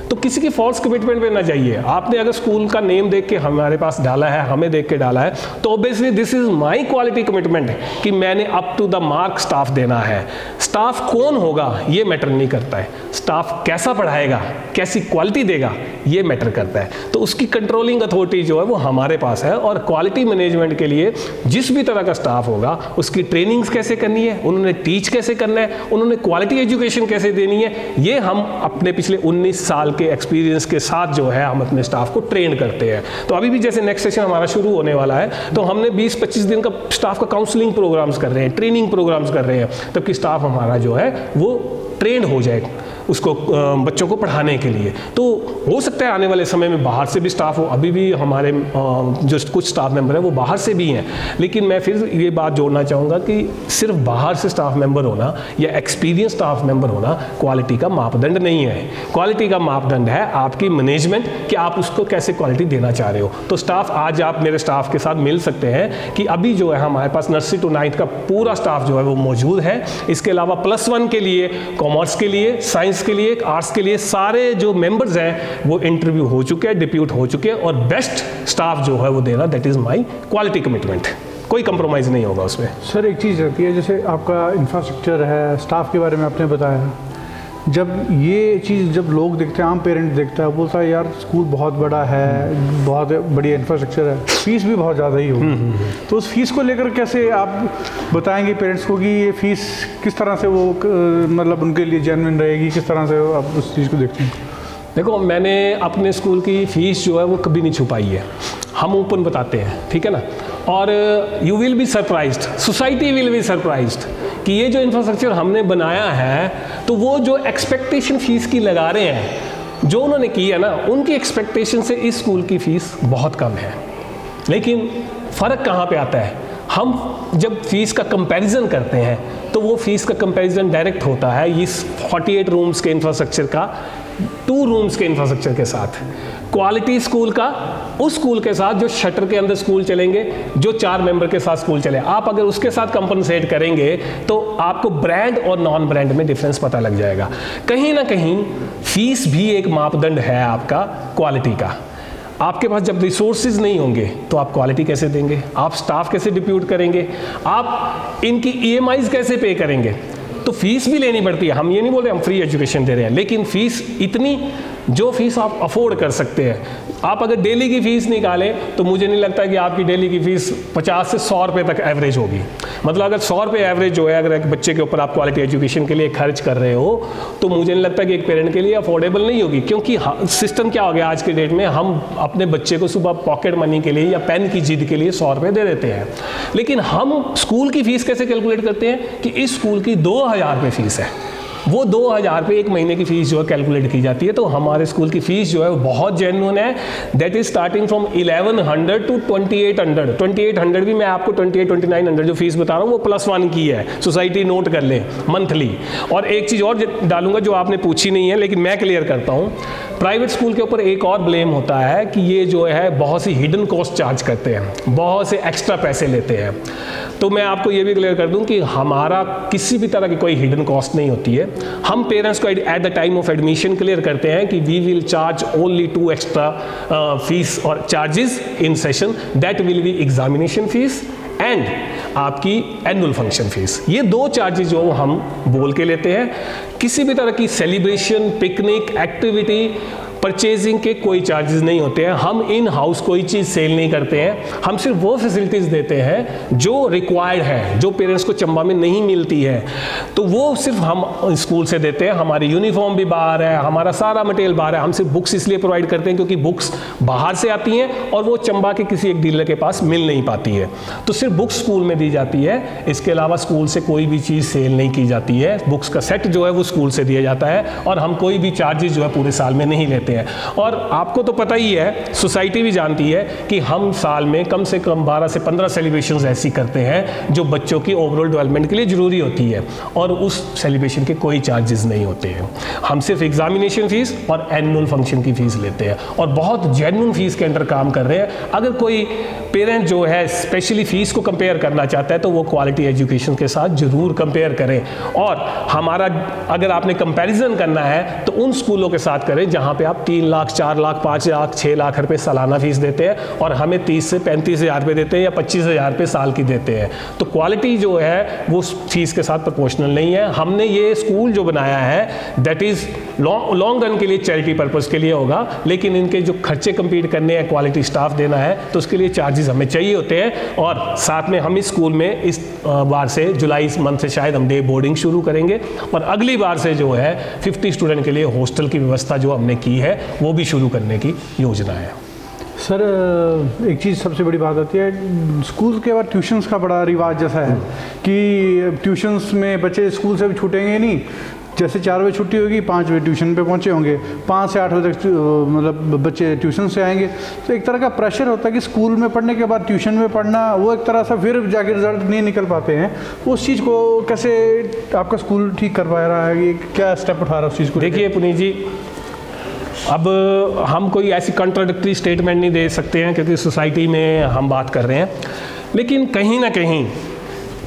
S2: तो किसी की फॉल्स कमिटमेंट पे ना जाइए। आपने अगर स्कूल का नेम देख के हमारे पास डाला है, हमें देख के डाला है, तो obviously this is my quality commitment कि मैंने up to the mark staff देना है। स्टाफ कौन होगा ये मैटर नहीं करता है, स्टाफ कैसा पढ़ाएगा, कैसी क्वालिटी देगा ये मैटर करता है। तो उसकी कंट्रोलिंग अथॉरिटी जो है वो हमारे पास है, और क्वालिटी मैनेजमेंट के लिए जिस भी तरह का स्टाफ होगा उसकी ट्रेनिंग्स कैसे करनी है, उन्होंने टीच कैसे करना है, उन्होंने क्वालिटी एजुकेशन कैसे देनी है, ये हम अपने पिछले 19 साल के एक्सपीरियंस के साथ जो है हम अपने स्टाफ को ट्रेन करते हैं। तो अभी भी जैसे नेक्स्ट सेशन हमारा शुरू होने वाला है, तो हमने 20-25 दिन का स्टाफ का काउंसलिंग प्रोग्राम्स कर रहे हैं, ट्रेनिंग प्रोग्राम्स कर रहे हैं, तब कि स्टाफ हमारा जो है वो ट्रेंड हो जाए उसको बच्चों को पढ़ाने के लिए। तो हो सकता है आने वाले समय में बाहर से भी स्टाफ हो, अभी भी हमारे जो कुछ स्टाफ मेंबर हैं वो बाहर से भी हैं, लेकिन मैं फिर ये बात जोड़ना चाहूँगा कि सिर्फ बाहर से स्टाफ मेंबर होना या एक्सपीरियंस स्टाफ मेंबर होना क्वालिटी का मापदंड नहीं है। क्वालिटी का मापदंड है आपकी मैनेजमेंट, कि आप उसको कैसे क्वालिटी देना चाह रहे हो। तो स्टाफ, आज आप मेरे स्टाफ के साथ मिल सकते हैं कि अभी जो है हमारे पास नर्सरी टू 9th का पूरा स्टाफ जो है वो मौजूद है। इसके अलावा +1 के लिए, कॉमर्स के लिए, साइंस के लिए, आर्ट्स के लिए सारे जो मेंबर्स हैं वो इंटरव्यू हो चुके हैं, डिप्यूट हो चुके हैं, और बेस्ट स्टाफ जो है वो देना, that is my quality commitment. कोई कंप्रोमाइज़ नहीं होगा उसमें।
S1: सर एक चीज़ रहती है, जैसे आपका इंफ्रास्ट्रक्चर है, स्टाफ के बारे में आपने बताया, जब ये चीज़ जब लोग देखते हैं, आम पेरेंट देखता है, बोलता है यार स्कूल बहुत बड़ा है, बहुत बढ़िया इंफ्रास्ट्रक्चर है, फीस भी बहुत ज़्यादा ही होगी। तो उस फीस को लेकर कैसे आप बताएंगे पेरेंट्स को कि ये फ़ीस किस तरह से वो मतलब उनके लिए जेन्युइन रहेगी, किस तरह से आप उस चीज़ को देखते हैं?
S2: देखो, मैंने अपने स्कूल की फ़ीस जो है वो कभी नहीं छुपाई है, हम ओपन बताते हैं, ठीक है ना। और you will be surprised, society will be surprised कि ये जो इंफ्रास्ट्रक्चर हमने बनाया है, तो वो जो एक्सपेक्टेशन फ़ीस की लगा रहे हैं, जो उन्होंने की है ना, उनकी एक्सपेक्टेशन से इस स्कूल की फ़ीस बहुत कम है। लेकिन फ़र्क कहाँ पे आता है, हम जब फ़ीस का कंपैरिजन करते हैं तो वो फ़ीस का कंपैरिजन डायरेक्ट होता है इस 48 रूम्स के इंफ्रास्ट्रक्चर का 2 रूम्स के इंफ्रास्ट्रक्चर के साथ। क्वालिटी स्कूल का उस स्कूल के साथ जो शटर के अंदर स्कूल चलेंगे, जो 4 मेंबर के साथ स्कूल चले, आप अगर उसके साथ कंपनसेट करेंगे तो आपको ब्रांड और नॉन ब्रांड में डिफरेंस पता लग जाएगा। कहीं ना कहीं फीस भी एक मापदंड है आपका क्वालिटी का। आपके पास जब रिसोर्सेज नहीं होंगे तो आप क्वालिटी कैसे देंगे, आप स्टाफ कैसे डिप्यूट करेंगे, आप इनकी EMIs कैसे पे करेंगे। तो फीस भी लेनी पड़ती है। हम ये नहीं बोल रहे हम फ्री एजुकेशन दे रहे हैं, लेकिन फीस इतनी, जो फीस आप अफोर्ड कर सकते हैं। आप अगर डेली की फ़ीस निकालें तो मुझे नहीं लगता कि आपकी डेली की फ़ीस 50 से 100 रुपये तक एवरेज होगी। मतलब अगर 100 रुपये एवरेज जो है अगर एक बच्चे के ऊपर आप क्वालिटी एजुकेशन के लिए खर्च कर रहे हो तो मुझे नहीं लगता कि एक पेरेंट के लिए अफोर्डेबल नहीं होगी। क्योंकि सिस्टम क्या हो गया आज के डेट में, हम अपने बच्चे को सुबह पॉकेट मनी के लिए या पेन की जिद के लिए 100 रुपये दे देते हैं, लेकिन हम स्कूल की फ़ीस कैसे कैलकुलेट करते हैं कि इस स्कूल की 2000 रुपये फ़ीस है, वो 2000 रुपये एक महीने की फ़ीस जो है कैलकुलेट की जाती है। तो हमारे स्कूल की फ़ीस जो है वो बहुत जेन्युइन है। That is starting from 1100 to 2800। 2800 भी मैं आपको 2800-2900 जो फीस बता रहा हूँ वो +1 की है, सोसाइटी नोट कर लें, मंथली। और एक चीज़ और डालूंगा जो आपने पूछी नहीं है लेकिन मैं क्लियर करता हूँ। प्राइवेट स्कूल के ऊपर एक और ब्लेम होता है कि ये जो है बहुत सी हिडन कॉस्ट चार्ज करते हैं, बहुत से एक्स्ट्रा पैसे लेते हैं। तो मैं आपको ये भी क्लियर कर दूं कि हमारा किसी भी तरह की कोई हिडन कॉस्ट नहीं होती है। हम पेरेंट्स को at the time of admission clear करते हैं कि we will charge only 2 extra fees और charges in session, that will be examination fees and आपकी एनुअल फंक्शन फीस। ये 2 चार्जेस जो हम बोल के लेते हैं। किसी भी तरह की सेलिब्रेशन, पिकनिक, एक्टिविटी, परचेजिंग के कोई चार्जेस नहीं होते हैं। हम इन हाउस कोई चीज़ सेल नहीं करते हैं, हम सिर्फ वो फैसिलिटीज़ देते हैं जो रिक्वायर्ड है, जो पेरेंट्स को चंबा में नहीं मिलती है, तो वो सिर्फ हम स्कूल से देते हैं। हमारी यूनिफॉर्म भी बाहर है, हमारा सारा मटेरियल बाहर है। हम सिर्फ बुक्स इसलिए प्रोवाइड करते हैं क्योंकि बुक्स बाहर से आती हैं और वो चंबा के किसी एक डीलर के पास मिल नहीं पाती है, तो सिर्फ बुक्स स्कूल में दी जाती है। इसके अलावा स्कूल से कोई भी चीज़ सेल नहीं की जाती है। बुक्स का सेट जो है वो स्कूल से दिया जाता है और हम कोई भी चार्जेस जो है पूरे साल में नहीं लेते हैं। और आपको तो पता ही है, सोसाइटी भी जानती है कि हम साल में कम से कम 12 से 15 सेलिब्रेशंस ऐसी करते हैं जो बच्चों की ओवरऑल डेवलपमेंट के लिए ज़रूरी होती है और उस सेलिब्रेशन के कोई चार्जेस नहीं होते हैं। हम सिर्फ एग्जामिनेशन फ़ीस और एनुअल फंक्शन की फ़ीस लेते हैं और बहुत जेन्युइन फ़ीस के अंडर काम कर रहे हैं। अगर कोई पेरेंट जो है स्पेशली फ़ीस को कंपेयर करना चाहता है तो वो क्वालिटी एजुकेशन के साथ ज़रूर कंपेयर करें। और हमारा अगर आपने कंपैरिजन करना है तो उन स्कूलों के साथ करें जहाँ पे आप 3 लाख, 4 लाख, 5 लाख, 6 लाख रुपए सालाना फीस देते हैं और हमें 30 से 35 हज़ार रुपये देते हैं या 25 हज़ार रुपये साल की देते हैं। तो क्वालिटी जो है वो फीस के साथ प्रोपोर्शनल नहीं है। हमने ये स्कूल जो बनाया है दैट इज़ लॉन्ग रन के लिए चैरिटी पर्पज़ के लिए होगा, लेकिन इनके जो खर्चे कंप्लीट करने हैं, क्वालिटी स्टाफ देना है, तो उसके लिए चार्जेस हमें चाहिए होते हैं। और साथ में हम इस स्कूल में इस बार से जुलाई मंथ से शायद हम डे बोर्डिंग शुरू करेंगे और अगली बार से जो है 50 स्टूडेंट के लिए हॉस्टल की व्यवस्था जो हमने की है वो भी शुरू करने की योजना है।
S1: सर, एक चीज़ सबसे बड़ी बात आती है, स्कूल के बाद ट्यूशन्स का बड़ा रिवाज जैसा है कि ट्यूशन्स में बच्चे स्कूल से भी छूटेंगे नहीं। जैसे 4 बजे छुट्टी होगी, 5 बजे ट्यूशन पे पहुंचे होंगे, 5 से 8 बजे तक मतलब बच्चे ट्यूशन से आएंगे। तो एक तरह का प्रेशर होता है कि स्कूल में पढ़ने के बाद ट्यूशन में पढ़ना, वो एक तरह से फिर जाके रिजल्ट नहीं निकल पाते हैं। उस चीज़ को कैसे आपका स्कूल ठीक कर पा रहा है, ये क्या स्टेप उठा रहा है उस चीज़ को?
S2: देखिए पुनीत जी, अब हम कोई ऐसी कंट्राडिक्टरी स्टेटमेंट नहीं दे सकते हैं क्योंकि सोसाइटी में हम बात कर रहे हैं, लेकिन कहीं ना कहीं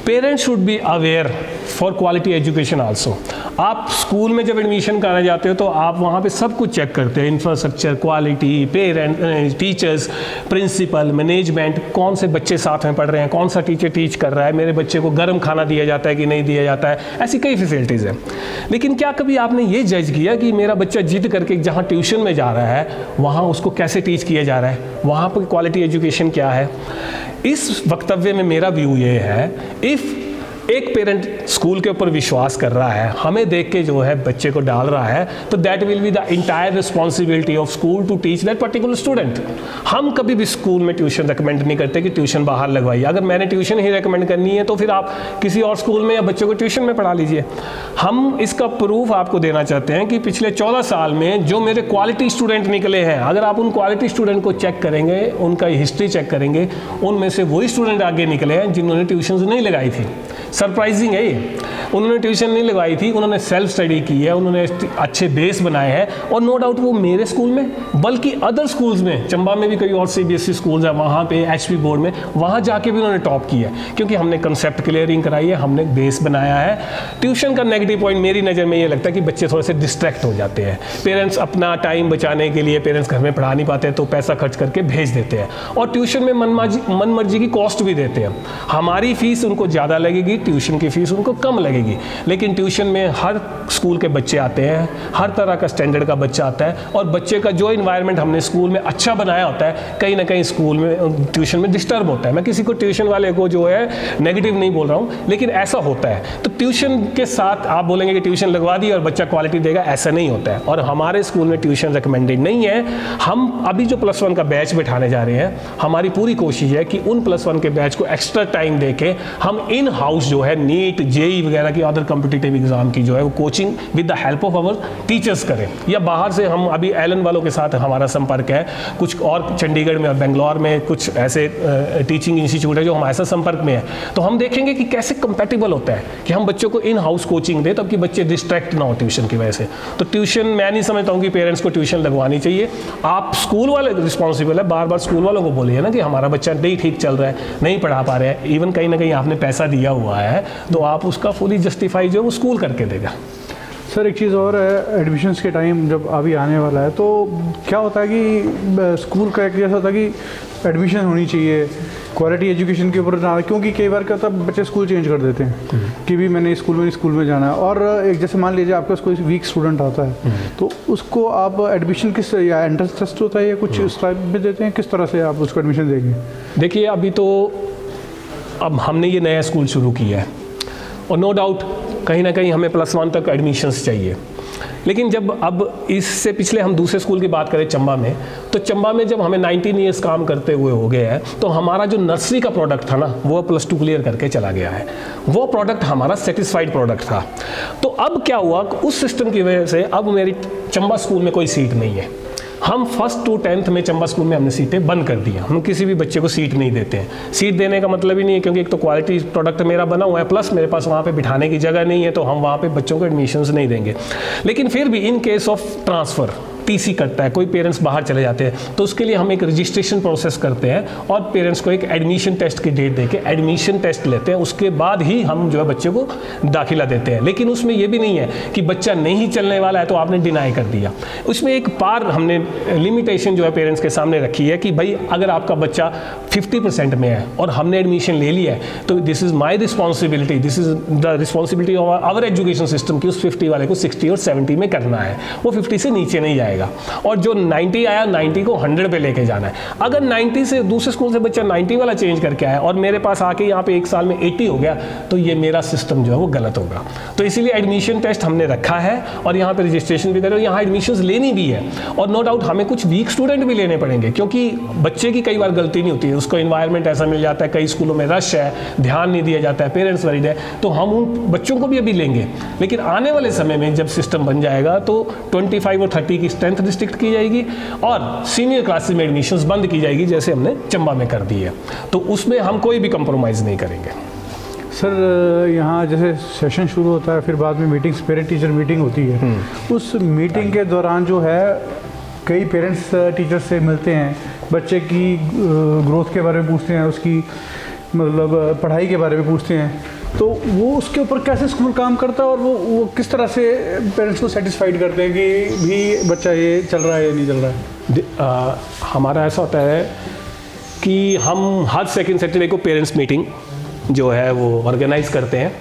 S2: parents should be aware for quality education also. आप स्कूल में जब एडमिशन कराने जाते हो तो आप वहाँ पे सब कुछ चेक करते हैं, infrastructure, quality, parent, teachers, principal, management, कौन से बच्चे साथ में पढ़ रहे हैं, कौन सा टीचर टीच कर रहा है, मेरे बच्चे को गर्म खाना दिया जाता है कि नहीं दिया जाता है, ऐसी कई फैसिलिटीज़ हैं। लेकिन क्या कभी आपने ये जज किया कि मेरा बच्चा जिद करके जहाँ ट्यूशन में जा रहा है वहाँ उसको कैसे टीच किया जा रहा है, वहाँ पर क्वालिटी एजुकेशन क्या है? इस वक्तव्य में मेरा व्यू ये है, इफ़ एक पेरेंट स्कूल के ऊपर विश्वास कर रहा है, हमें देख के जो है बच्चे को डाल रहा है, तो that will be the entire responsibility of school to teach that particular student. हम कभी भी स्कूल में ट्यूशन रेकमेंड नहीं करते कि ट्यूशन बाहर लगवाइए। अगर मैंने ट्यूशन ही रेकमेंड करनी है तो फिर आप किसी और स्कूल में या बच्चों को ट्यूशन में पढ़ा लीजिए। हम इसका प्रूफ आपको देना चाहते हैं कि पिछले 14 साल में जो मेरे क्वालिटी स्टूडेंट निकले हैं, अगर आप उन क्वालिटी स्टूडेंट को चेक करेंगे, उनका हिस्ट्री चेक करेंगे, उनमें से वही स्टूडेंट आगे निकले हैं जिन्होंने ट्यूशन नहीं लगाई थी। सरप्राइजिंग है ये, उन्होंने ट्यूशन नहीं लगवाई थी, उन्होंने सेल्फ स्टडी की है, उन्होंने अच्छे बेस बनाए हैं और नो डाउट वो मेरे स्कूल में बल्कि अदर स्कूल्स में, चंबा में भी कई और CBSE स्कूल्स हैं, वहाँ पे HP बोर्ड में वहाँ जाके भी उन्होंने टॉप किया है क्योंकि हमने कंसेप्ट क्लियरिंग कराई है, हमने बेस बनाया है। ट्यूशन का नेगेटिव पॉइंट मेरी नज़र में ये लगता है कि बच्चे थोड़े से डिस्ट्रैक्ट हो जाते हैं। पेरेंट्स अपना टाइम बचाने के लिए, पेरेंट्स घर में पढ़ा नहीं पाते तो पैसा खर्च करके भेज देते हैं और ट्यूशन में मन मर्जी की कॉस्ट भी देते हैं। हमारी फ़ीस उनको ज़्यादा लगेगी, ट्यूशन की फ़ीस उनको कम लगेगी। लेकिन ट्यूशन में हर स्कूल के बच्चे आते हैं, हर तरह का स्टैंडर्ड का बच्चा आता है, और बच्चे का जो इन्वायरमेंट हमने स्कूल में अच्छा बनाया होता है कहीं ना कहीं स्कूल में ट्यूशन में डिस्टर्ब होता है। मैं किसी को ट्यूशन वाले को जो है नेगेटिव नहीं बोल रहा हूँ, लेकिन ऐसा होता है। तो ट्यूशन के साथ आप बोलेंगे कि ट्यूशन लगवा दी और बच्चा क्वालिटी देगा, ऐसा नहीं होता है। और हमारे स्कूल में ट्यूशन रिकमेंडेड नहीं है। हम अभी जो +1 का बैच बैठाने जा रहे हैं, हमारी पूरी कोशिश है कि उन +1 के बैच को एक्स्ट्रा टाइम देके हम इन हाउस जो है नीट, जेई वगैरह की अदर कॉम्पिटिटिव एग्जाम की जो है वो coaching with the help of our teachers करें, या बाहर से हम अभी एलन वालों के साथ हमारा संपर्क है, कुछ और चंडीगढ़ में और बेंगलोर में कुछ ऐसे टीचिंग इंस्टीट्यूट है जो हमारे साथ संपर्क में है। तो हम देखेंगे कि कैसे कंपैटिबल होता है कि हम बच्चों को इन हाउस कोचिंग दें तब कि बच्चे डिस्ट्रैक्ट ना हो ट्यूशन की वजह से। तो ट्यूशन मैं नहीं समझता हूँ कि पेरेंट्स को ट्यूशन लगवानी चाहिए। आप स्कूल वाले रिस्पॉन्सिबल है, बार बार स्कूल वालों को बोलिए ना कि हमारा बच्चा नहीं ठीक चल रहा है, नहीं पढ़ा पा रहे हैं, इवन कहीं ना कहीं आपने पैसा दिया हुआ है तो आप उसका फुली जस्टिफाई जो है वो स्कूल करके देगा।
S1: सर एक चीज़ और है, एडमिशन्स के टाइम जब अभी आने वाला है तो क्या होता है कि स्कूल का एक जैसा होता है कि एडमिशन होनी चाहिए, क्वालिटी एजुकेशन के ऊपर ना, क्योंकि कई बार क्या होता है बच्चे स्कूल चेंज कर देते हैं कि भी मैंने स्कूल में जाना है। और एक जैसे मान लीजिए आपके पास कोई वीक स्टूडेंट आता है तो उसको आप एडमिशन किस, या एंट्रेंस टेस्ट होता है या कुछ इस टाइप में देते हैं, किस तरह से आप उसको एडमिशन देंगे?
S2: देखिए अभी तो अब हमने ये नया स्कूल शुरू किया है और नो डाउट कहीं ना कहीं हमें +1 तक एडमिशन्स चाहिए। लेकिन जब अब इससे पिछले हम दूसरे स्कूल की बात करें चंबा में, तो चंबा में जब हमें 19 ईयर्स काम करते हुए हो गए हैं तो हमारा जो नर्सरी का प्रोडक्ट था ना वो +2 क्लियर करके चला गया है। वो प्रोडक्ट हमारा सेटिस्फाइड प्रोडक्ट था। तो अब क्या हुआ, उस सिस्टम की वजह से अब मेरी चंबा स्कूल में कोई सीट नहीं है। हम 1st to 10th में चंबा स्कूल में हमने सीटें बंद कर दी हैं। हम किसी भी बच्चे को सीट नहीं देते हैं। सीट देने का मतलब ही नहीं है, क्योंकि एक तो क्वालिटी प्रोडक्ट मेरा बना हुआ है, प्लस मेरे पास वहाँ पे बिठाने की जगह नहीं है, तो हम वहाँ पे बच्चों को एडमिशन्स नहीं देंगे। लेकिन फिर भी in case of transfer TC करता है, कोई पेरेंट्स बाहर चले जाते हैं, तो उसके लिए हम एक रजिस्ट्रेशन प्रोसेस करते हैं और पेरेंट्स को एक एडमिशन टेस्ट की डेट देके एडमिशन टेस्ट लेते हैं। उसके बाद ही हम जो है बच्चे को दाखिला देते हैं। लेकिन उसमें ये भी नहीं है कि बच्चा नहीं चलने वाला है तो आपने डिनाई कर दिया। उसमें एक पार हमने लिमिटेशन जो है पेरेंट्स के सामने रखी है कि भाई अगर आपका बच्चा 50% में है और हमने एडमिशन ले लिया है तो this is my responsibility, this is the responsibility of our education system की उस 50 वाले को 60 और 70 में करना है। वो 50 से नीचे नहीं जाएगा। और जो 90 आया 90 को 100 पे लेके जाना है। अगर 90 से दूसरे स्कूल से बच्चा 90 वाला चेंज करके आया और मेरे पास आके यहाँ पे 1 साल में 80 हो गया तो ये मेरा सिस्टम जो है वो गलत होगा। तो इसीलिए एडमिशन टेस्ट हमने रखा है और यहाँ पे रजिस्ट्रेशन भी करें, यहाँ एडमिशन्स लेनी भी है। और नो डाउट हमें कुछ वीक स्टूडेंट भी लेने पड़ेंगे, क्योंकि बच्चे की कई बार गलती नहीं होती है, उसको इन्वायरमेंट ऐसा मिल जाता है, कई स्कूलों में रश है, ध्यान नहीं दिया जाता है, पेरेंट्स वरीड है, तो हम उन बच्चों को भी अभी लेंगे। लेकिन आने वाले समय में जब सिस्टम बन जाएगा तो 25 और 30 की स्ट्रेंथ रिस्ट्रिक्ट की जाएगी और सीनियर क्लासेस में एडमिशन्स बंद की जाएगी, जैसे हमने चंबा में कर दी है। तो उसमें हम कोई भी कंप्रोमाइज़ नहीं करेंगे।
S1: सर यहाँ जैसे सेशन शुरू होता है, फिर बाद में मीटिंग्स, पेरेंट टीचर मीटिंग होती है, उस मीटिंग के दौरान जो है कई पेरेंट्स टीचर से मिलते हैं, बच्चे की ग्रोथ के बारे में पूछते हैं, उसकी मतलब पढ़ाई के बारे में पूछते हैं, तो वो उसके ऊपर कैसे स्कूल काम करता है और वो किस तरह से पेरेंट्स को सेटिस्फाइड करते हैं कि भी बच्चा ये चल रहा है या नहीं चल रहा है?
S2: हमारा ऐसा होता है कि हम हर सेकंड सैटरडे को पेरेंट्स मीटिंग जो है वो ऑर्गेनाइज़ करते हैं।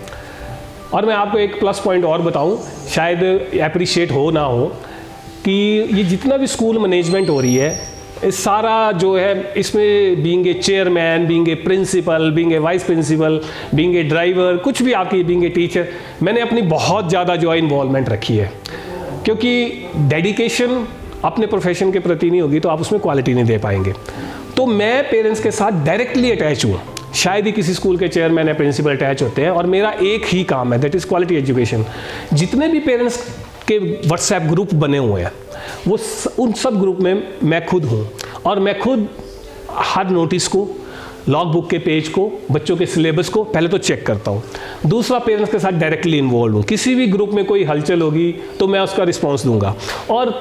S2: और मैं आपको एक प्लस पॉइंट और बताऊं, शायद अप्रिशिएट हो ना हो, कि ये जितना भी स्कूल मैनेजमेंट हो रही है सारा जो है इसमें being a chairman, being a principal, being a vice principal, being a driver, कुछ भी आपकी बीइंग ए टीचर, मैंने अपनी बहुत ज़्यादा जो है इन्वॉल्वमेंट रखी है। क्योंकि डेडिकेशन अपने प्रोफेशन के प्रति नहीं होगी तो आप उसमें क्वालिटी नहीं दे पाएंगे। तो मैं पेरेंट्स के साथ डायरेक्टली अटैच हूँ। शायद ही किसी स्कूल के चेयरमैन या प्रिंसिपल अटैच होते हैं, और मेरा एक ही काम है, दैट इज़ क्वालिटी एजुकेशन। जितने भी पेरेंट्स के व्हाट्सएप ग्रुप बने हुए हैं वो उन सब ग्रुप में मैं खुद हूँ, और मैं खुद हर नोटिस को, लॉग बुक के पेज को, बच्चों के सिलेबस को पहले तो चेक करता हूँ। दूसरा, पेरेंट्स के साथ डायरेक्टली इन्वॉल्व हूँ। किसी भी ग्रुप में कोई हलचल होगी तो मैं उसका रिस्पॉन्स दूंगा। और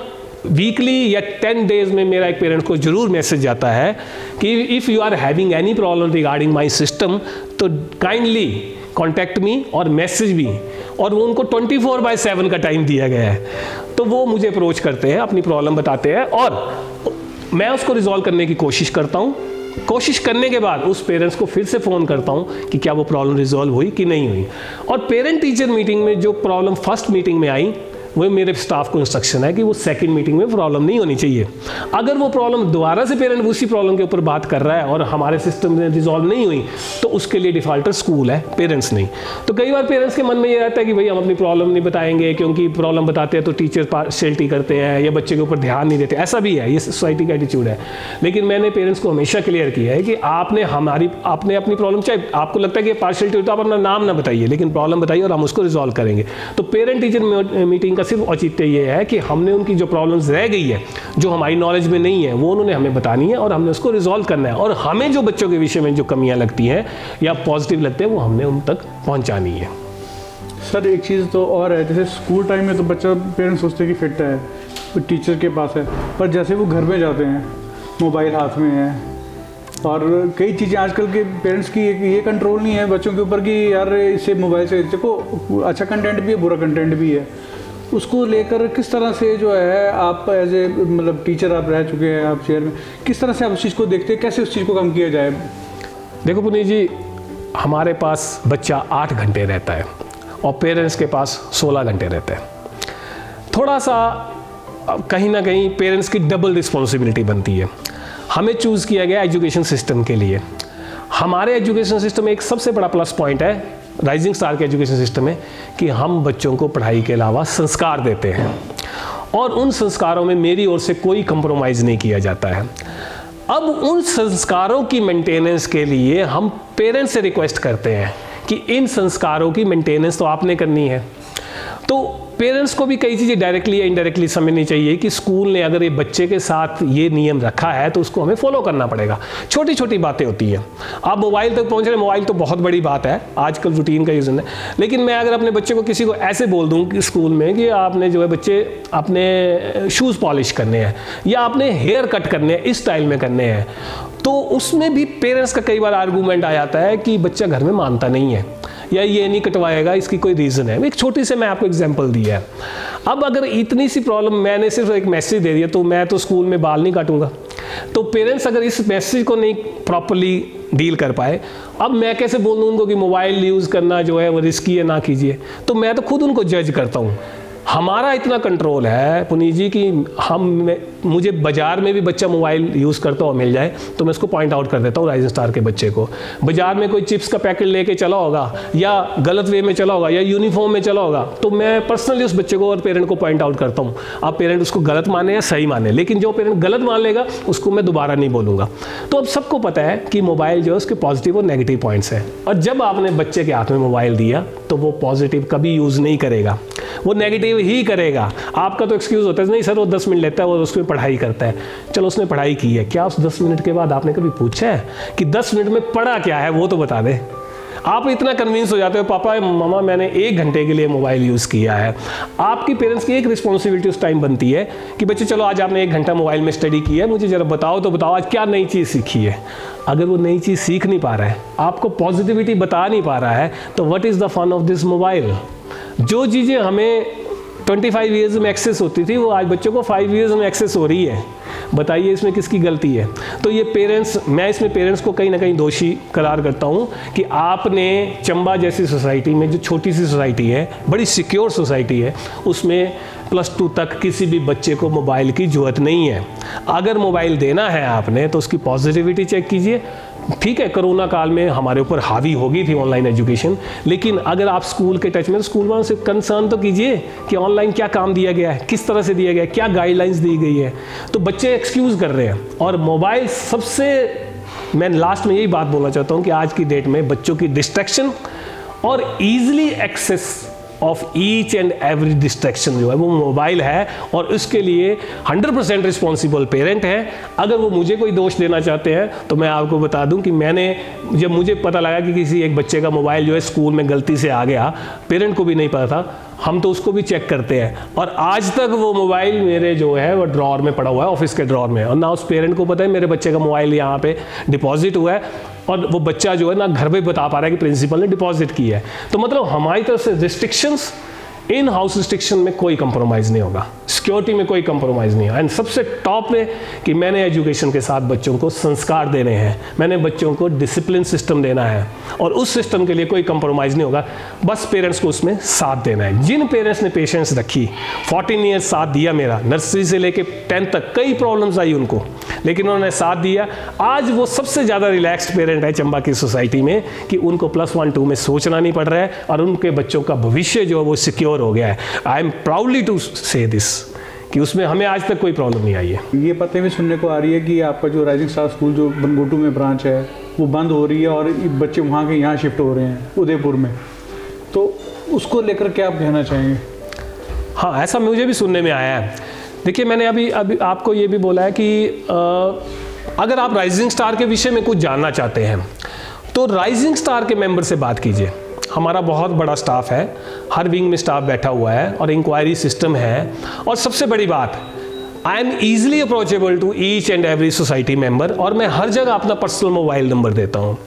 S2: वीकली या 10 डेज में मेरा एक पेरेंट्स को जरूर मैसेज जाता है कि if you are having any problem regarding my system तो काइंडली कॉन्टैक्ट मी, और मैसेज भी। और वो उनको 24/7 का टाइम दिया गया है, तो वो मुझे अप्रोच करते हैं, अपनी प्रॉब्लम बताते हैं और मैं उसको रिजॉल्व करने की कोशिश करता हूँ। कोशिश करने के बाद उस पेरेंट्स को फिर से फ़ोन करता हूँ कि क्या वो प्रॉब्लम रिजॉल्व हुई कि नहीं हुई। और पेरेंट टीचर मीटिंग में जो प्रॉब्लम फर्स्ट मीटिंग में आई, वो मेरे स्टाफ को इंस्ट्रक्शन है कि वो सेकंड मीटिंग में प्रॉब्लम नहीं होनी चाहिए। अगर वो प्रॉब्लम दोबारा से पेरेंट उसी प्रॉब्लम के ऊपर बात कर रहा है और हमारे सिस्टम में रिजॉल्व नहीं हुई, तो उसके लिए डिफ़ॉल्टर स्कूल है, पेरेंट्स नहीं। तो कई बार पेरेंट्स के मन में ये रहता है कि भाई हम अपनी प्रॉब्लम नहीं बताएंगे, क्योंकि प्रॉब्लम बताते हैं तो टीचर पार्शियलिटी करते हैं या बच्चे के ऊपर ध्यान नहीं देते। ऐसा भी है, ये सोसाइटी का एटीट्यूड है। लेकिन मैंने पेरेंट्स को हमेशा क्लियर किया है कि आपने अपनी प्रॉब्लम, चाहे आपको लगता है कि पार्शियलिटी तो आप अपना नाम ना बताइए, लेकिन प्रॉब्लम बताइए और हम उसको रिजॉल्व करेंगे। तो पेरेंट टीचर मीटिंग का सिर्फ औचित्य ये है कि हमने उनकी जो प्रॉब्लम्स रह गई है, जो हमारी नॉलेज में नहीं है, वो उन्होंने हमें बतानी है और हमने उसको रिजॉल्व करना है। और हमें जो बच्चों के विषय में जो कमियां लगती हैं या पॉजिटिव लगते हैं, वो हमने उन तक पहुंचानी है।
S1: सर एक चीज़ तो और है, जैसे स्कूल टाइम में तो बच्चा, पेरेंट्स सोचते हैं कि फिट है, तो टीचर के पास है, पर जैसे वो घर में जाते हैं, मोबाइल हाथ में है और कई चीज़ें आजकल के पेरेंट्स की ये कंट्रोल नहीं है बच्चों के ऊपर कि यार इससे मोबाइल से देखो अच्छा कंटेंट भी है, बुरा कंटेंट भी है। उसको लेकर किस तरह से जो है आप एज ए मतलब टीचर आप रह चुके हैं, आप चेयर में, किस तरह से आप उस चीज़ को देखते हैं, कैसे उस चीज़ को कम किया जाए?
S2: देखो पुनीत जी, हमारे पास बच्चा 8 घंटे रहता है और पेरेंट्स के पास 16 घंटे रहते हैं। थोड़ा सा कहीं ना कहीं पेरेंट्स की डबल रिस्पॉन्सिबिलिटी बनती है। हमें चूज़ किया गया एजुकेशन सिस्टम के लिए। हमारे एजुकेशन सिस्टम में एक सबसे बड़ा प्लस पॉइंट है राइजिंग स्टार के एजुकेशन सिस्टम में कि हम बच्चों को पढ़ाई के अलावा संस्कार देते हैं और उन संस्कारों में मेरी ओर से कोई कंप्रोमाइज़ नहीं किया जाता है। अब उन संस्कारों की मेंटेनेंस के लिए हम पेरेंट्स से रिक्वेस्ट करते हैं कि इन संस्कारों की मेंटेनेंस तो आपने करनी है। तो पेरेंट्स को भी कई चीज़ें डायरेक्टली या इनडायरेक्टली समझनी चाहिए कि स्कूल ने अगर ये बच्चे के साथ ये नियम रखा है तो उसको हमें फॉलो करना पड़ेगा। छोटी छोटी बातें होती हैं। आप मोबाइल तक पहुंच रहे, मोबाइल तो बहुत बड़ी बात है, आजकल रूटीन का यूज़ है। लेकिन मैं अगर अपने बच्चे को किसी को ऐसे बोल दूं कि स्कूल में कि आपने जो है बच्चे अपने शूज़ पॉलिश करने हैं या आपने हेयर कट करने हैं, इस स्टाइल में करने हैं, तो उसमें भी पेरेंट्स का कई बार आर्गूमेंट आ जाता है कि बच्चा घर में मानता नहीं है या ये नहीं कटवाएगा, इसकी कोई रीज़न है। एक छोटी से मैं आपको एग्जांपल दिया है। अब अगर इतनी सी प्रॉब्लम, मैंने सिर्फ एक मैसेज दे दिया तो मैं तो स्कूल में बाल नहीं काटूंगा। तो पेरेंट्स अगर इस मैसेज को नहीं प्रॉपरली डील कर पाए, अब मैं कैसे बोल दूँ उनको कि मोबाइल यूज़ करना जो है वो रिस्की है, ना कीजिए। तो मैं तो खुद उनको जज करता हूँ। हमारा इतना कंट्रोल है पुनीत जी कि मुझे बाज़ार में भी बच्चा मोबाइल यूज़ करता हुआ मिल जाए तो मैं उसको पॉइंट आउट कर देता हूँ राइजिंग स्टार के बच्चे को। बाज़ार में कोई चिप्स का पैकेट लेके चला होगा या गलत वे में चला होगा या यूनिफॉर्म में चला होगा, तो मैं पर्सनली उस बच्चे को और पेरेंट को पॉइंट आउट करता हूँ। आप पेरेंट उसको गलत माने या सही माने, लेकिन जो पेरेंट गलत मान लेगा उसको मैं दोबारा नहीं बोलूँगा। तो अब सबको पता है कि मोबाइल जो है उसके पॉजिटिव और नेगेटिव पॉइंट्स हैं, और जब आपने बच्चे के हाथ में मोबाइल दिया तो वो पॉजिटिव कभी यूज़ नहीं करेगा, वो नेगेटिव ही करेगा। आपका तो एक्सक्यूज़ होता है नहीं सर वो 10 मिनट लेता है, वो उसमें पढ़ाई करता है। चलो उसने पढ़ाई की है, क्या उस 10 मिनट के बाद आपने कभी पूछा है कि 10 मिनट में पढ़ा क्या है, वो तो बता दे। आप इतना कन्विंस हो जाते हो पापा मामा मैंने 1 घंटे के लिए मोबाइल यूज़ किया है। आपकी पेरेंट्स की एक रिस्पॉन्सिबिलिटी उस टाइम बनती है कि बच्चे चलो आज आपने 1 घंटा मोबाइल में स्टडी की है, मुझे ज़रा बताओ तो बताओ आज क्या नई चीज़ सीखी है। अगर वो नई चीज़ सीख नहीं पा रहा है, आपको पॉजिटिविटी बता नहीं पा रहा है, तो what is the fun of this mobile. जो चीज़ें हमें 25 ईयर्स में एक्सेस होती थी वो आज बच्चों को 5 ईयर्स में एक्सेस हो रही है। बताइए इसमें किसकी गलती है। तो ये पेरेंट्स, मैं इसमें पेरेंट्स को कहीं ना कहीं दोषी करार करता हूँ कि आपने चंबा जैसी सोसाइटी में, जो छोटी सी सोसाइटी है, बड़ी सिक्योर सोसाइटी है, उसमें +2 तक किसी भी बच्चे को मोबाइल की ज़रूरत नहीं है। अगर मोबाइल देना है आपने तो उसकी पॉजिटिविटी चेक कीजिए। ठीक है, कोरोना काल में हमारे ऊपर हावी हो गई थी ऑनलाइन एजुकेशन, लेकिन अगर आप स्कूल के टच में, तो स्कूल वालों से कंसर्न तो कीजिए कि ऑनलाइन क्या काम दिया गया है, किस तरह से दिया गया है, क्या गाइडलाइंस दी गई है। तो बच्चे एक्सक्यूज़ कर रहे हैं। और मोबाइल सबसे, मैं लास्ट में यही बात बोलना चाहता हूँ कि आज की डेट में बच्चों की डिस्ट्रैक्शन और easily access of each and every distraction जो है वो मोबाइल है, और उसके लिए 100% रिस्पॉन्सिबल पेरेंट है। अगर वो मुझे कोई दोष देना चाहते हैं तो मैं आपको बता दूं कि जब मुझे पता लगा कि किसी एक बच्चे का मोबाइल जो है स्कूल में गलती से आ गया, पेरेंट को भी नहीं पता था, हम तो उसको भी चेक करते हैं, और आज तक वो मोबाइल मेरे जो है वो ड्रॉर में पड़ा हुआ है, ऑफिस के ड्रॉर में, और ना उस पेरेंट को पता है मेरे बच्चे का मोबाइल यहाँ पे डिपॉजिट हुआ है, और वो बच्चा जो है ना घर पे बता पा रहा है कि प्रिंसिपल ने डिपॉजिट किया है। तो मतलब हमारी तरफ से रिस्ट्रिक्शंस, इन हाउस रिस्ट्रिक्शन में कोई कंप्रोमाइज़ नहीं होगा। सिक्योरिटी में कोई कंप्रोमाइज़ नहीं है। एंड सबसे टॉप में कि मैंने एजुकेशन के साथ बच्चों को संस्कार देने हैं, मैंने बच्चों को डिसिप्लिन सिस्टम देना है और उस सिस्टम के लिए कोई कंप्रोमाइज़ नहीं होगा, बस पेरेंट्स को उसमें साथ देना है। जिन पेरेंट्स ने पेशेंस रखी, 14 ईयर्स साथ दिया मेरा, नर्सरी से लेके 10 तक कई प्रॉब्लम्स आई उनको, लेकिन उन्होंने साथ दिया। आज वो सबसे ज़्यादा रिलैक्स्ड पेरेंट है चंबा की सोसाइटी में कि उनको +1 2 में सोचना नहीं पड़ रहा है और उनके बच्चों का भविष्य जो है वो सिक्योर हो गया है। आई एम प्राउडली टू से दिस कि उसमें हमें आज तक कोई प्रॉब्लम नहीं आई है।
S1: ये पते में सुनने को आ रही है कि आपका जो राइजिंग स्टार स्कूल जो बनगोटू में ब्रांच है वो बंद हो रही है और बच्चे वहाँ के यहाँ शिफ्ट हो रहे हैं उदयपुर में, तो उसको लेकर क्या आप कहना चाहेंगे?
S2: हाँ, ऐसा मुझे भी सुनने में आया है। देखिए, मैंने अभी आपको ये भी बोला है कि अगर आप राइजिंग स्टार के विषय में कुछ जानना चाहते हैं तो राइजिंग स्टार के मेंबर से बात कीजिए। हमारा बहुत बड़ा स्टाफ है, हर विंग में स्टाफ बैठा हुआ है और इंक्वायरी सिस्टम है, और सबसे बड़ी बात, I am easily approachable to each and every society member, और मैं हर जगह अपना पर्सनल मोबाइल नंबर देता हूँ।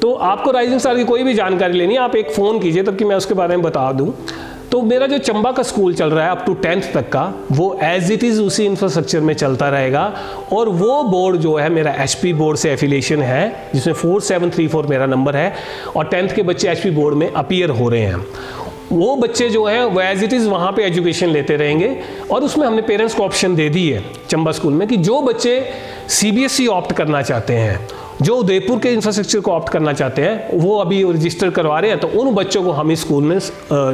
S2: तो आपको राइजिंग स्टार की कोई भी जानकारी लेनी है, आप एक फ़ोन कीजिए तब कि मैं उसके बारे में बता दूँ। तो मेरा जो चंबा का स्कूल चल रहा है अप टू 10th तक का, वो एज इट इज़ उसी इंफ्रास्ट्रक्चर में चलता रहेगा, और वो बोर्ड जो है मेरा HP बोर्ड से एफिलिएशन है, जिसमें 4734 मेरा नंबर है, और 10th के बच्चे HP बोर्ड में अपीयर हो रहे हैं। वो बच्चे जो हैं वो एज इट इज़ वहाँ पे एजुकेशन लेते रहेंगे, और उसमें हमने पेरेंट्स को ऑप्शन दे दी है चंबा स्कूल में कि जो बच्चे CBSE ऑप्ट करना चाहते हैं, जो उदयपुर के इंफ्रास्ट्रक्चर को ऑप्ट करना चाहते हैं, वो अभी रजिस्टर करवा रहे हैं, तो उन बच्चों को हम इस स्कूल में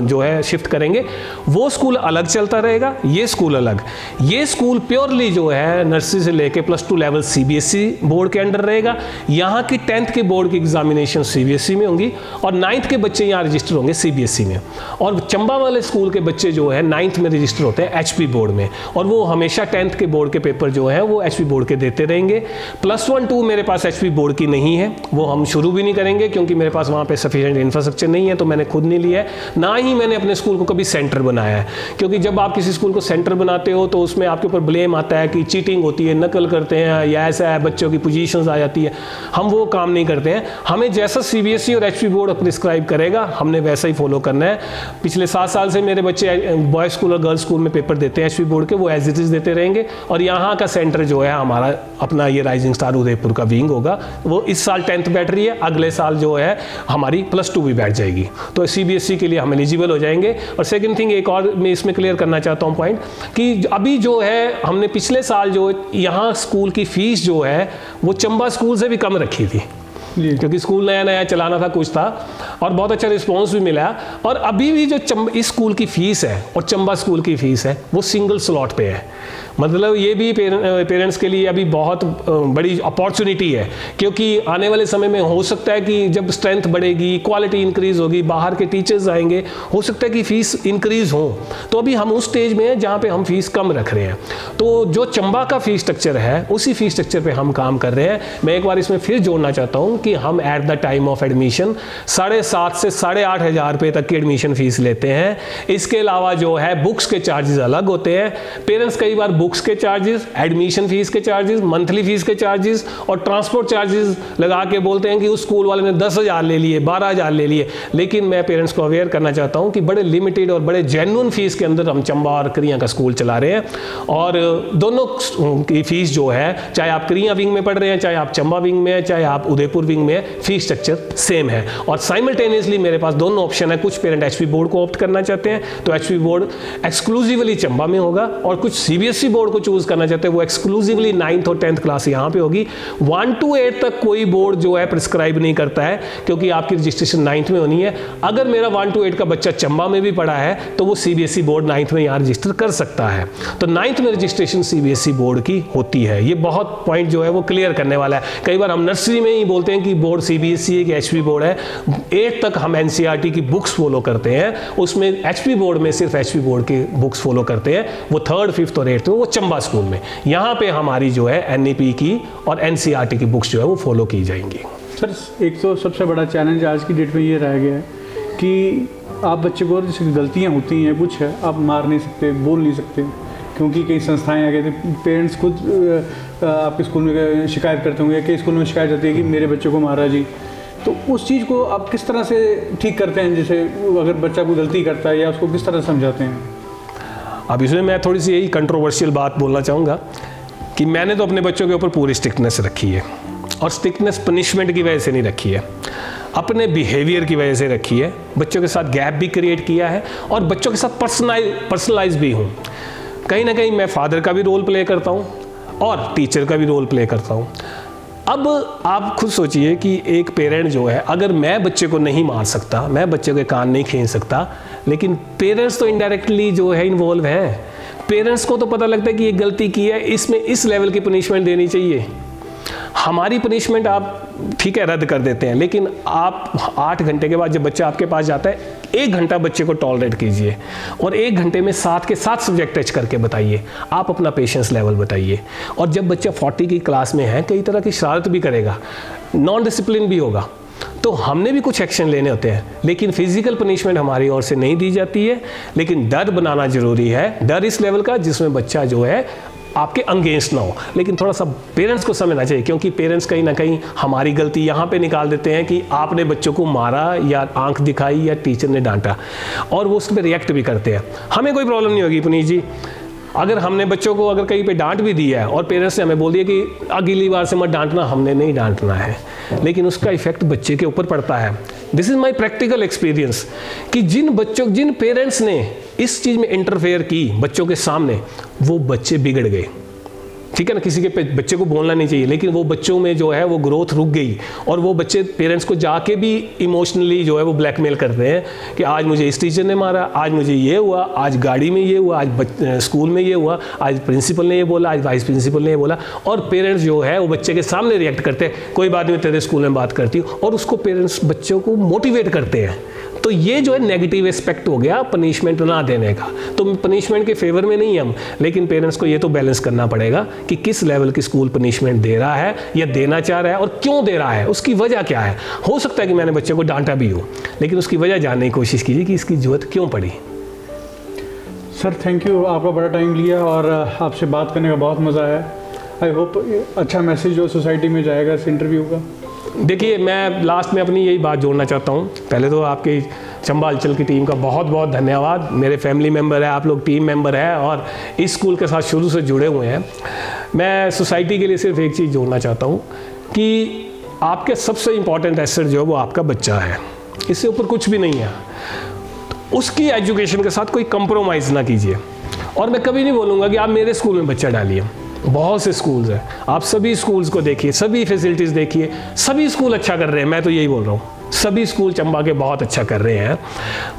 S2: जो है शिफ्ट करेंगे। वो स्कूल अलग चलता रहेगा, ये स्कूल अलग। ये स्कूल प्योरली जो है नर्सरी से लेके +2 लेवल CBSE बोर्ड के अंडर रहेगा। यहाँ की 10th के बोर्ड की एग्जामिनेशन CBSE में होंगी और 9th के बच्चे यहाँ रजिस्टर होंगे CBSE में। और चंबा वाले स्कूल के बच्चे जो है 9th में रजिस्टर होते हैं HP बोर्ड में, और वो हमेशा 10th के बोर्ड के पेपर जो है वो HP बोर्ड के देते रहेंगे। +1 2 मेरे पास HP बोर्ड की नहीं है, वो हम शुरू भी नहीं करेंगे क्योंकि मेरे पास वहाँ पे सफिशिएंट इंफ्रास्ट्रक्चर नहीं है, तो मैंने खुद नहीं लिया है, ना ही मैंने अपने स्कूल को कभी सेंटर बनाया है। क्योंकि जब आप किसी स्कूल को सेंटर बनाते हो तो उसमें आपके ऊपर ब्लेम आता है कि चीटिंग होती है, नकल करते हैं, या ऐसा है, बच्चों की पोजीशंस आ जाती है। हम वो काम नहीं करते हैं। हमें जैसा CBSE और HP बोर्ड प्रिस्क्राइब करेगा हमने वैसा ही फॉलो करना है। पिछले 7 साल से मेरे बच्चे बॉयज़ स्कूल और गर्ल्स स्कूल में पेपर देते हैं HP बोर्ड के, वो एज इट इज़ देते रहेंगे। और यहाँ का सेंटर जो है हमारा अपना ये राइजिंग स्टार उदयपुर का विंग होगा। वो इस साल 10th बैठ रही है, अगले साल जो है हमारी +2 भी बैठ जाएगी, तो CBSE के लिए हम एलिजिबल हो जाएंगे। और सेकंड थिंग, एक और मैं इसमें क्लियर करना चाहता हूँ पॉइंट, कि अभी जो है हमने पिछले साल जो यहाँ स्कूल की फ़ीस जो है वो चंबा स्कूल से भी कम रखी थी, क्योंकि स्कूल नया नया चलाना था, कुछ था, और बहुत अच्छा रिस्पॉन्स भी मिला। और अभी भी जो इस स्कूल की फ़ीस है और चंबा स्कूल की फ़ीस है वो सिंगल स्लॉट पे है। मतलब ये भी पेरेंट्स के लिए अभी बहुत बड़ी अपॉर्चुनिटी है, क्योंकि आने वाले समय में हो सकता है कि जब स्ट्रेंथ बढ़ेगी, क्वालिटी इंक्रीज होगी, बाहर के टीचर्स आएंगे, हो सकता है कि फ़ीस इंक्रीज़ हो। तो अभी हम उस स्टेज में हैं जहाँ पे हम फ़ीस कम रख रहे हैं। तो जो चंबा का फ़ीस स्ट्रक्चर है उसी फ़ीस स्ट्रक्चर पे हम काम कर रहे हैं। मैं एक बार इसमें फिर जोड़ना चाहता हूँ कि हम eight the time of admission 7,500 से 8,500 रुपये तक की एडमिशन फ़ीस लेते हैं। इसके अलावा जो है बुक्स के चार्जेस अलग होते हैं। पेरेंट्स कई बार बुक्स के चार्जेस, एडमिशन फीस के चार्जेस, मंथली फीस के चार्जेस और ट्रांसपोर्ट चार्जेस लगा के बोलते हैं कि उस स्कूल वाले ने 10,000 ले लिए, 12,000 ले लिए। लेकिन मैं पेरेंट्स को अवेयर करना चाहता हूं कि बड़े लिमिटेड और बड़े जेन्युइन फीस के अंदर हम चंबा और क्रिया का स्कूल चला रहे हैं, और दोनों की फीस जो है, चाहे आप क्रिया विंग में पढ़ रहे हैं, चाहे आप चंबा विंग में है, चाहे आप उदयपुर विंग में है, फीस स्ट्रक्चर सेम है। और साइमल्टेनियसली मेरे पास दोनों ऑप्शन है। कुछ पेरेंट HP बोर्ड को ऑप्ट करना चाहते हैं तो HP बोर्ड एक्सक्लूसिवली चंबा में होगा, और कुछ CBSE बोर्ड को चूज करना चाहते हैं वो एक्सक्लूसिवली 9th और 10th क्लास यहाँ पे होगी। 1 to 8 तक कोई बोर्ड जो है प्रिस्क्राइब नहीं करता है, क्योंकि आपकी रजिस्ट्रेशन 9th में होनी है। अगर मेरा 1 to 8 का बच्चा चंबा में भी पढ़ा है तो वो CBSE बोर्ड 9th में यहाँ रजिस्टर कर सकता है। तो 9th में रजिस्ट्रेशन CBSE बोर्ड की होती है। ये बहुत पॉइंट जो है वो क्लियर करने वाला है। कई बार हम नर्सरी में ही बोलते हैं कि बोर्ड CBSE है कि HP बोर्ड है। 8 तक हम NCERT की बुक्स फॉलो करते हैं, उसमें HP बोर्ड में सिर्फ HP बोर्ड की बुक्स फॉलो करते हैं। वो 3rd, 5th और 8th में वो चंबा स्कूल में, यहाँ पे हमारी जो है NEP की और NCERT की बुक्स जो है वो फॉलो की जाएंगी।
S1: सर, एक तो सबसे बड़ा चैलेंज आज की डेट में ये रह गया है कि आप बच्चे को जैसे गलतियाँ होती हैं, कुछ है, आप मार नहीं सकते, बोल नहीं सकते, क्योंकि कई संस्थाएं आ गए थे, पेरेंट्स खुद आपके स्कूल में शिकायत करते होंगे, कई स्कूल में शिकायत आती है कि मेरे बच्चे को मारा जी। तो उस चीज़ को आप किस तरह से ठीक करते हैं, जैसे अगर बच्चा कोई गलती करता है या उसको किस तरह समझाते हैं?
S2: अब इसमें मैं थोड़ी सी यही कंट्रोवर्शियल बात बोलना चाहूँगा कि मैंने तो अपने बच्चों के ऊपर पूरी स्ट्रिक्टनेस रखी है, और स्ट्रिक्टनेस पनिशमेंट की वजह से नहीं रखी है, अपने बिहेवियर की वजह से रखी है। बच्चों के साथ गैप भी क्रिएट किया है और बच्चों के साथ पर्सनलाइज भी हूँ। कहीं ना कहीं मैं फादर का भी रोल प्ले करता हूँ और टीचर का भी रोल प्ले करता हूँ। अब आप खुद सोचिए कि एक पेरेंट जो है, अगर मैं बच्चे को नहीं मार सकता, मैं बच्चे के कान नहीं खींच सकता, लेकिन पेरेंट्स तो इनडायरेक्टली जो है इन्वॉल्व हैं। पेरेंट्स को तो पता लगता है कि ये गलती की है, इसमें इस लेवल की पनिशमेंट देनी चाहिए। हमारी पनिशमेंट आप ठीक है रद्द कर देते हैं, लेकिन आप 8 घंटे के बाद जब बच्चा आपके पास जाता है, 1 घंटा बच्चे को टॉलरेट कीजिए और 1 घंटे में 7 के 7 सब्जेक्ट टच करके बताइए। आप अपना पेशेंस लेवल बताइए। और जब बच्चा 40 की क्लास में है, कई तरह की शरारत भी करेगा, नॉन डिसिप्लिन भी होगा, तो हमने भी कुछ एक्शन लेने होते हैं। लेकिन फिजिकल पनिशमेंट हमारी ओर से नहीं दी जाती है, लेकिन डर बनाना जरूरी है। डर इस लेवल का जिसमें बच्चा जो है आपके अगेंस्ट ना हो। लेकिन थोड़ा सा पेरेंट्स को समझना चाहिए, क्योंकि पेरेंट्स कहीं ना कहीं हमारी गलती यहाँ पे निकाल देते हैं कि आपने बच्चों को मारा या आंख दिखाई या टीचर ने डांटा, और वो उस पर रिएक्ट भी करते हैं। हमें कोई प्रॉब्लम नहीं होगी पुनीत जी, अगर हमने बच्चों को अगर कहीं पे डांट भी दिया है और पेरेंट्स ने हमें बोल दिया कि अगली बार से मत डांटना, हमने नहीं डांटना है, लेकिन उसका इफेक्ट बच्चे के ऊपर पड़ता है। This is my practical experience कि जिन पेरेंट्स ने इस चीज़ में इंटरफेयर की बच्चों के सामने, वो बच्चे बिगड़ गए। ठीक है ना, किसी के बच्चे को बोलना नहीं चाहिए, लेकिन वो बच्चों में जो है वो ग्रोथ रुक गई, और वो बच्चे पेरेंट्स को जाके भी इमोशनली जो है वो ब्लैकमेल करते हैं कि आज मुझे इस टीचर ने मारा, आज मुझे ये हुआ, आज गाड़ी में ये हुआ, आज स्कूल में ये हुआ, आज प्रिंसिपल ने ये बोला, आज वाइस प्रिंसिपल ने ये बोला। और पेरेंट्स जो है वो बच्चे के सामने रिएक्ट करते हैं, कोई बात नहीं तेरे स्कूल में बात करती हूँ, और उसको पेरेंट्स बच्चों को मोटिवेट करते हैं। तो ये जो है नेगेटिव एस्पेक्ट हो गया पनिशमेंट ना देने का। तो पनिशमेंट के फेवर में नहीं हम, लेकिन पेरेंट्स को ये तो बैलेंस करना पड़ेगा कि किस लेवल की स्कूल पनिशमेंट दे रहा है या देना चाह रहा है, और क्यों दे रहा है, उसकी वजह क्या है। हो सकता है कि मैंने बच्चे को डांटा भी हो, लेकिन उसकी वजह जानने की कोशिश कीजिए कि इसकी जरूरत क्यों पड़ी।
S1: सर थैंक यू, आपका बड़ा टाइम लिया और आपसे बात करने का बहुत मज़ा आया। आई होप अच्छा मैसेज जो सोसाइटी में जाएगा इस इंटरव्यू का।
S2: देखिए, मैं लास्ट में अपनी यही बात जोड़ना चाहता हूँ। पहले तो आपकी चंबा हलचल की टीम का बहुत बहुत धन्यवाद। मेरे फैमिली मेम्बर है, आप लोग टीम मेंबर हैं और इस स्कूल के साथ शुरू से जुड़े हुए हैं। मैं सोसाइटी के लिए सिर्फ एक चीज़ जोड़ना चाहता हूँ कि आपके सबसे इम्पॉर्टेंट एसेट जो है वो आपका बच्चा है, इससे ऊपर कुछ भी नहीं है। उसकी एजुकेशन के साथ कोई कंप्रोमाइज़ ना कीजिए। और मैं कभी नहीं बोलूँगा कि आप मेरे स्कूल में बच्चा डालिए, बहुत से स्कूल्स हैं, आप सभी स्कूल्स को देखिए, सभी फैसिलिटीज़ देखिए, सभी स्कूल अच्छा कर रहे हैं। मैं तो यही बोल रहा हूँ, सभी स्कूल चंबा के बहुत अच्छा कर रहे हैं।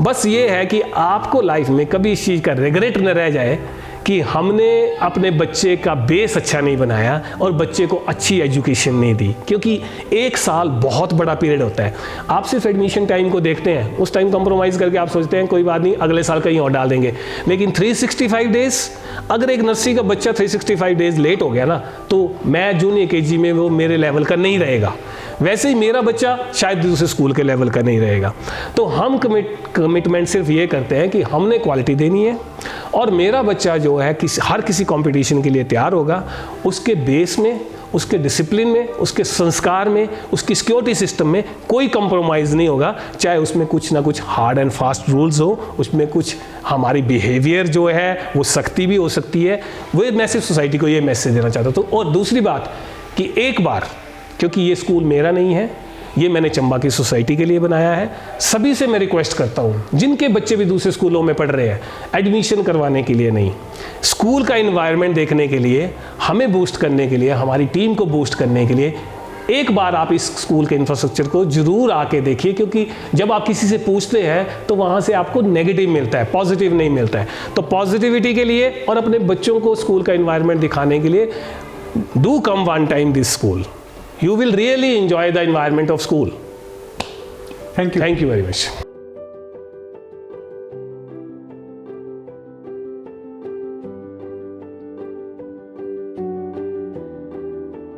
S2: बस ये है कि आपको लाइफ में कभी इस चीज़ का रिग्रेट न रह जाए कि हमने अपने बच्चे का बेस अच्छा नहीं बनाया और बच्चे को अच्छी एजुकेशन नहीं दी, क्योंकि 1 साल बहुत बड़ा पीरियड होता है। आप सिर्फ एडमिशन टाइम को देखते हैं, उस टाइम कंप्रोमाइज़ करके आप सोचते हैं कोई बात नहीं अगले साल कहीं और डाल देंगे, लेकिन 365 डेज़, अगर एक नर्सरी का बच्चा 365 डेज़ लेट हो गया ना, तो मैं जूनियर केजी में वो मेरे लेवल का नहीं रहेगा, वैसे ही मेरा बच्चा शायद दूसरे स्कूल के लेवल का नहीं रहेगा। तो हम कमिटमेंट सिर्फ ये करते हैं कि हमने क्वालिटी देनी है और मेरा बच्चा जो है हर किसी कंपटीशन के लिए तैयार होगा, उसके बेस में, उसके डिसिप्लिन में, उसके संस्कार में, उसकी सिक्योरिटी सिस्टम में कोई कंप्रोमाइज़ नहीं होगा। चाहे उसमें कुछ ना कुछ हार्ड एंड फास्ट रूल्स हो, उसमें कुछ हमारी बिहेवियर जो है वो सख्ती भी हो सकती है। वो मैसेज सोसाइटी को ये मैसेज देना चाहता हूँ। तो और दूसरी बात कि एक बार, क्योंकि ये स्कूल मेरा नहीं है, ये मैंने चंबा की सोसाइटी के लिए बनाया है, सभी से मैं रिक्वेस्ट करता हूँ जिनके बच्चे भी दूसरे स्कूलों में पढ़ रहे हैं, एडमिशन करवाने के लिए नहीं, स्कूल का इन्वायरमेंट देखने के लिए, हमें बूस्ट करने के लिए, हमारी टीम को बूस्ट करने के लिए एक बार आप इस स्कूल के इंफ्रास्ट्रक्चर को ज़रूर आके देखिए। क्योंकि जब आप किसी से पूछते हैं तो वहाँ से आपको नेगेटिव मिलता है, पॉजिटिव नहीं मिलता है। तो पॉजिटिविटी के लिए और अपने बच्चों को स्कूल का इन्वायरमेंट दिखाने के लिए do come one time this school. You will really enjoy the environment of school.
S1: Thank you.
S2: Thank you very much.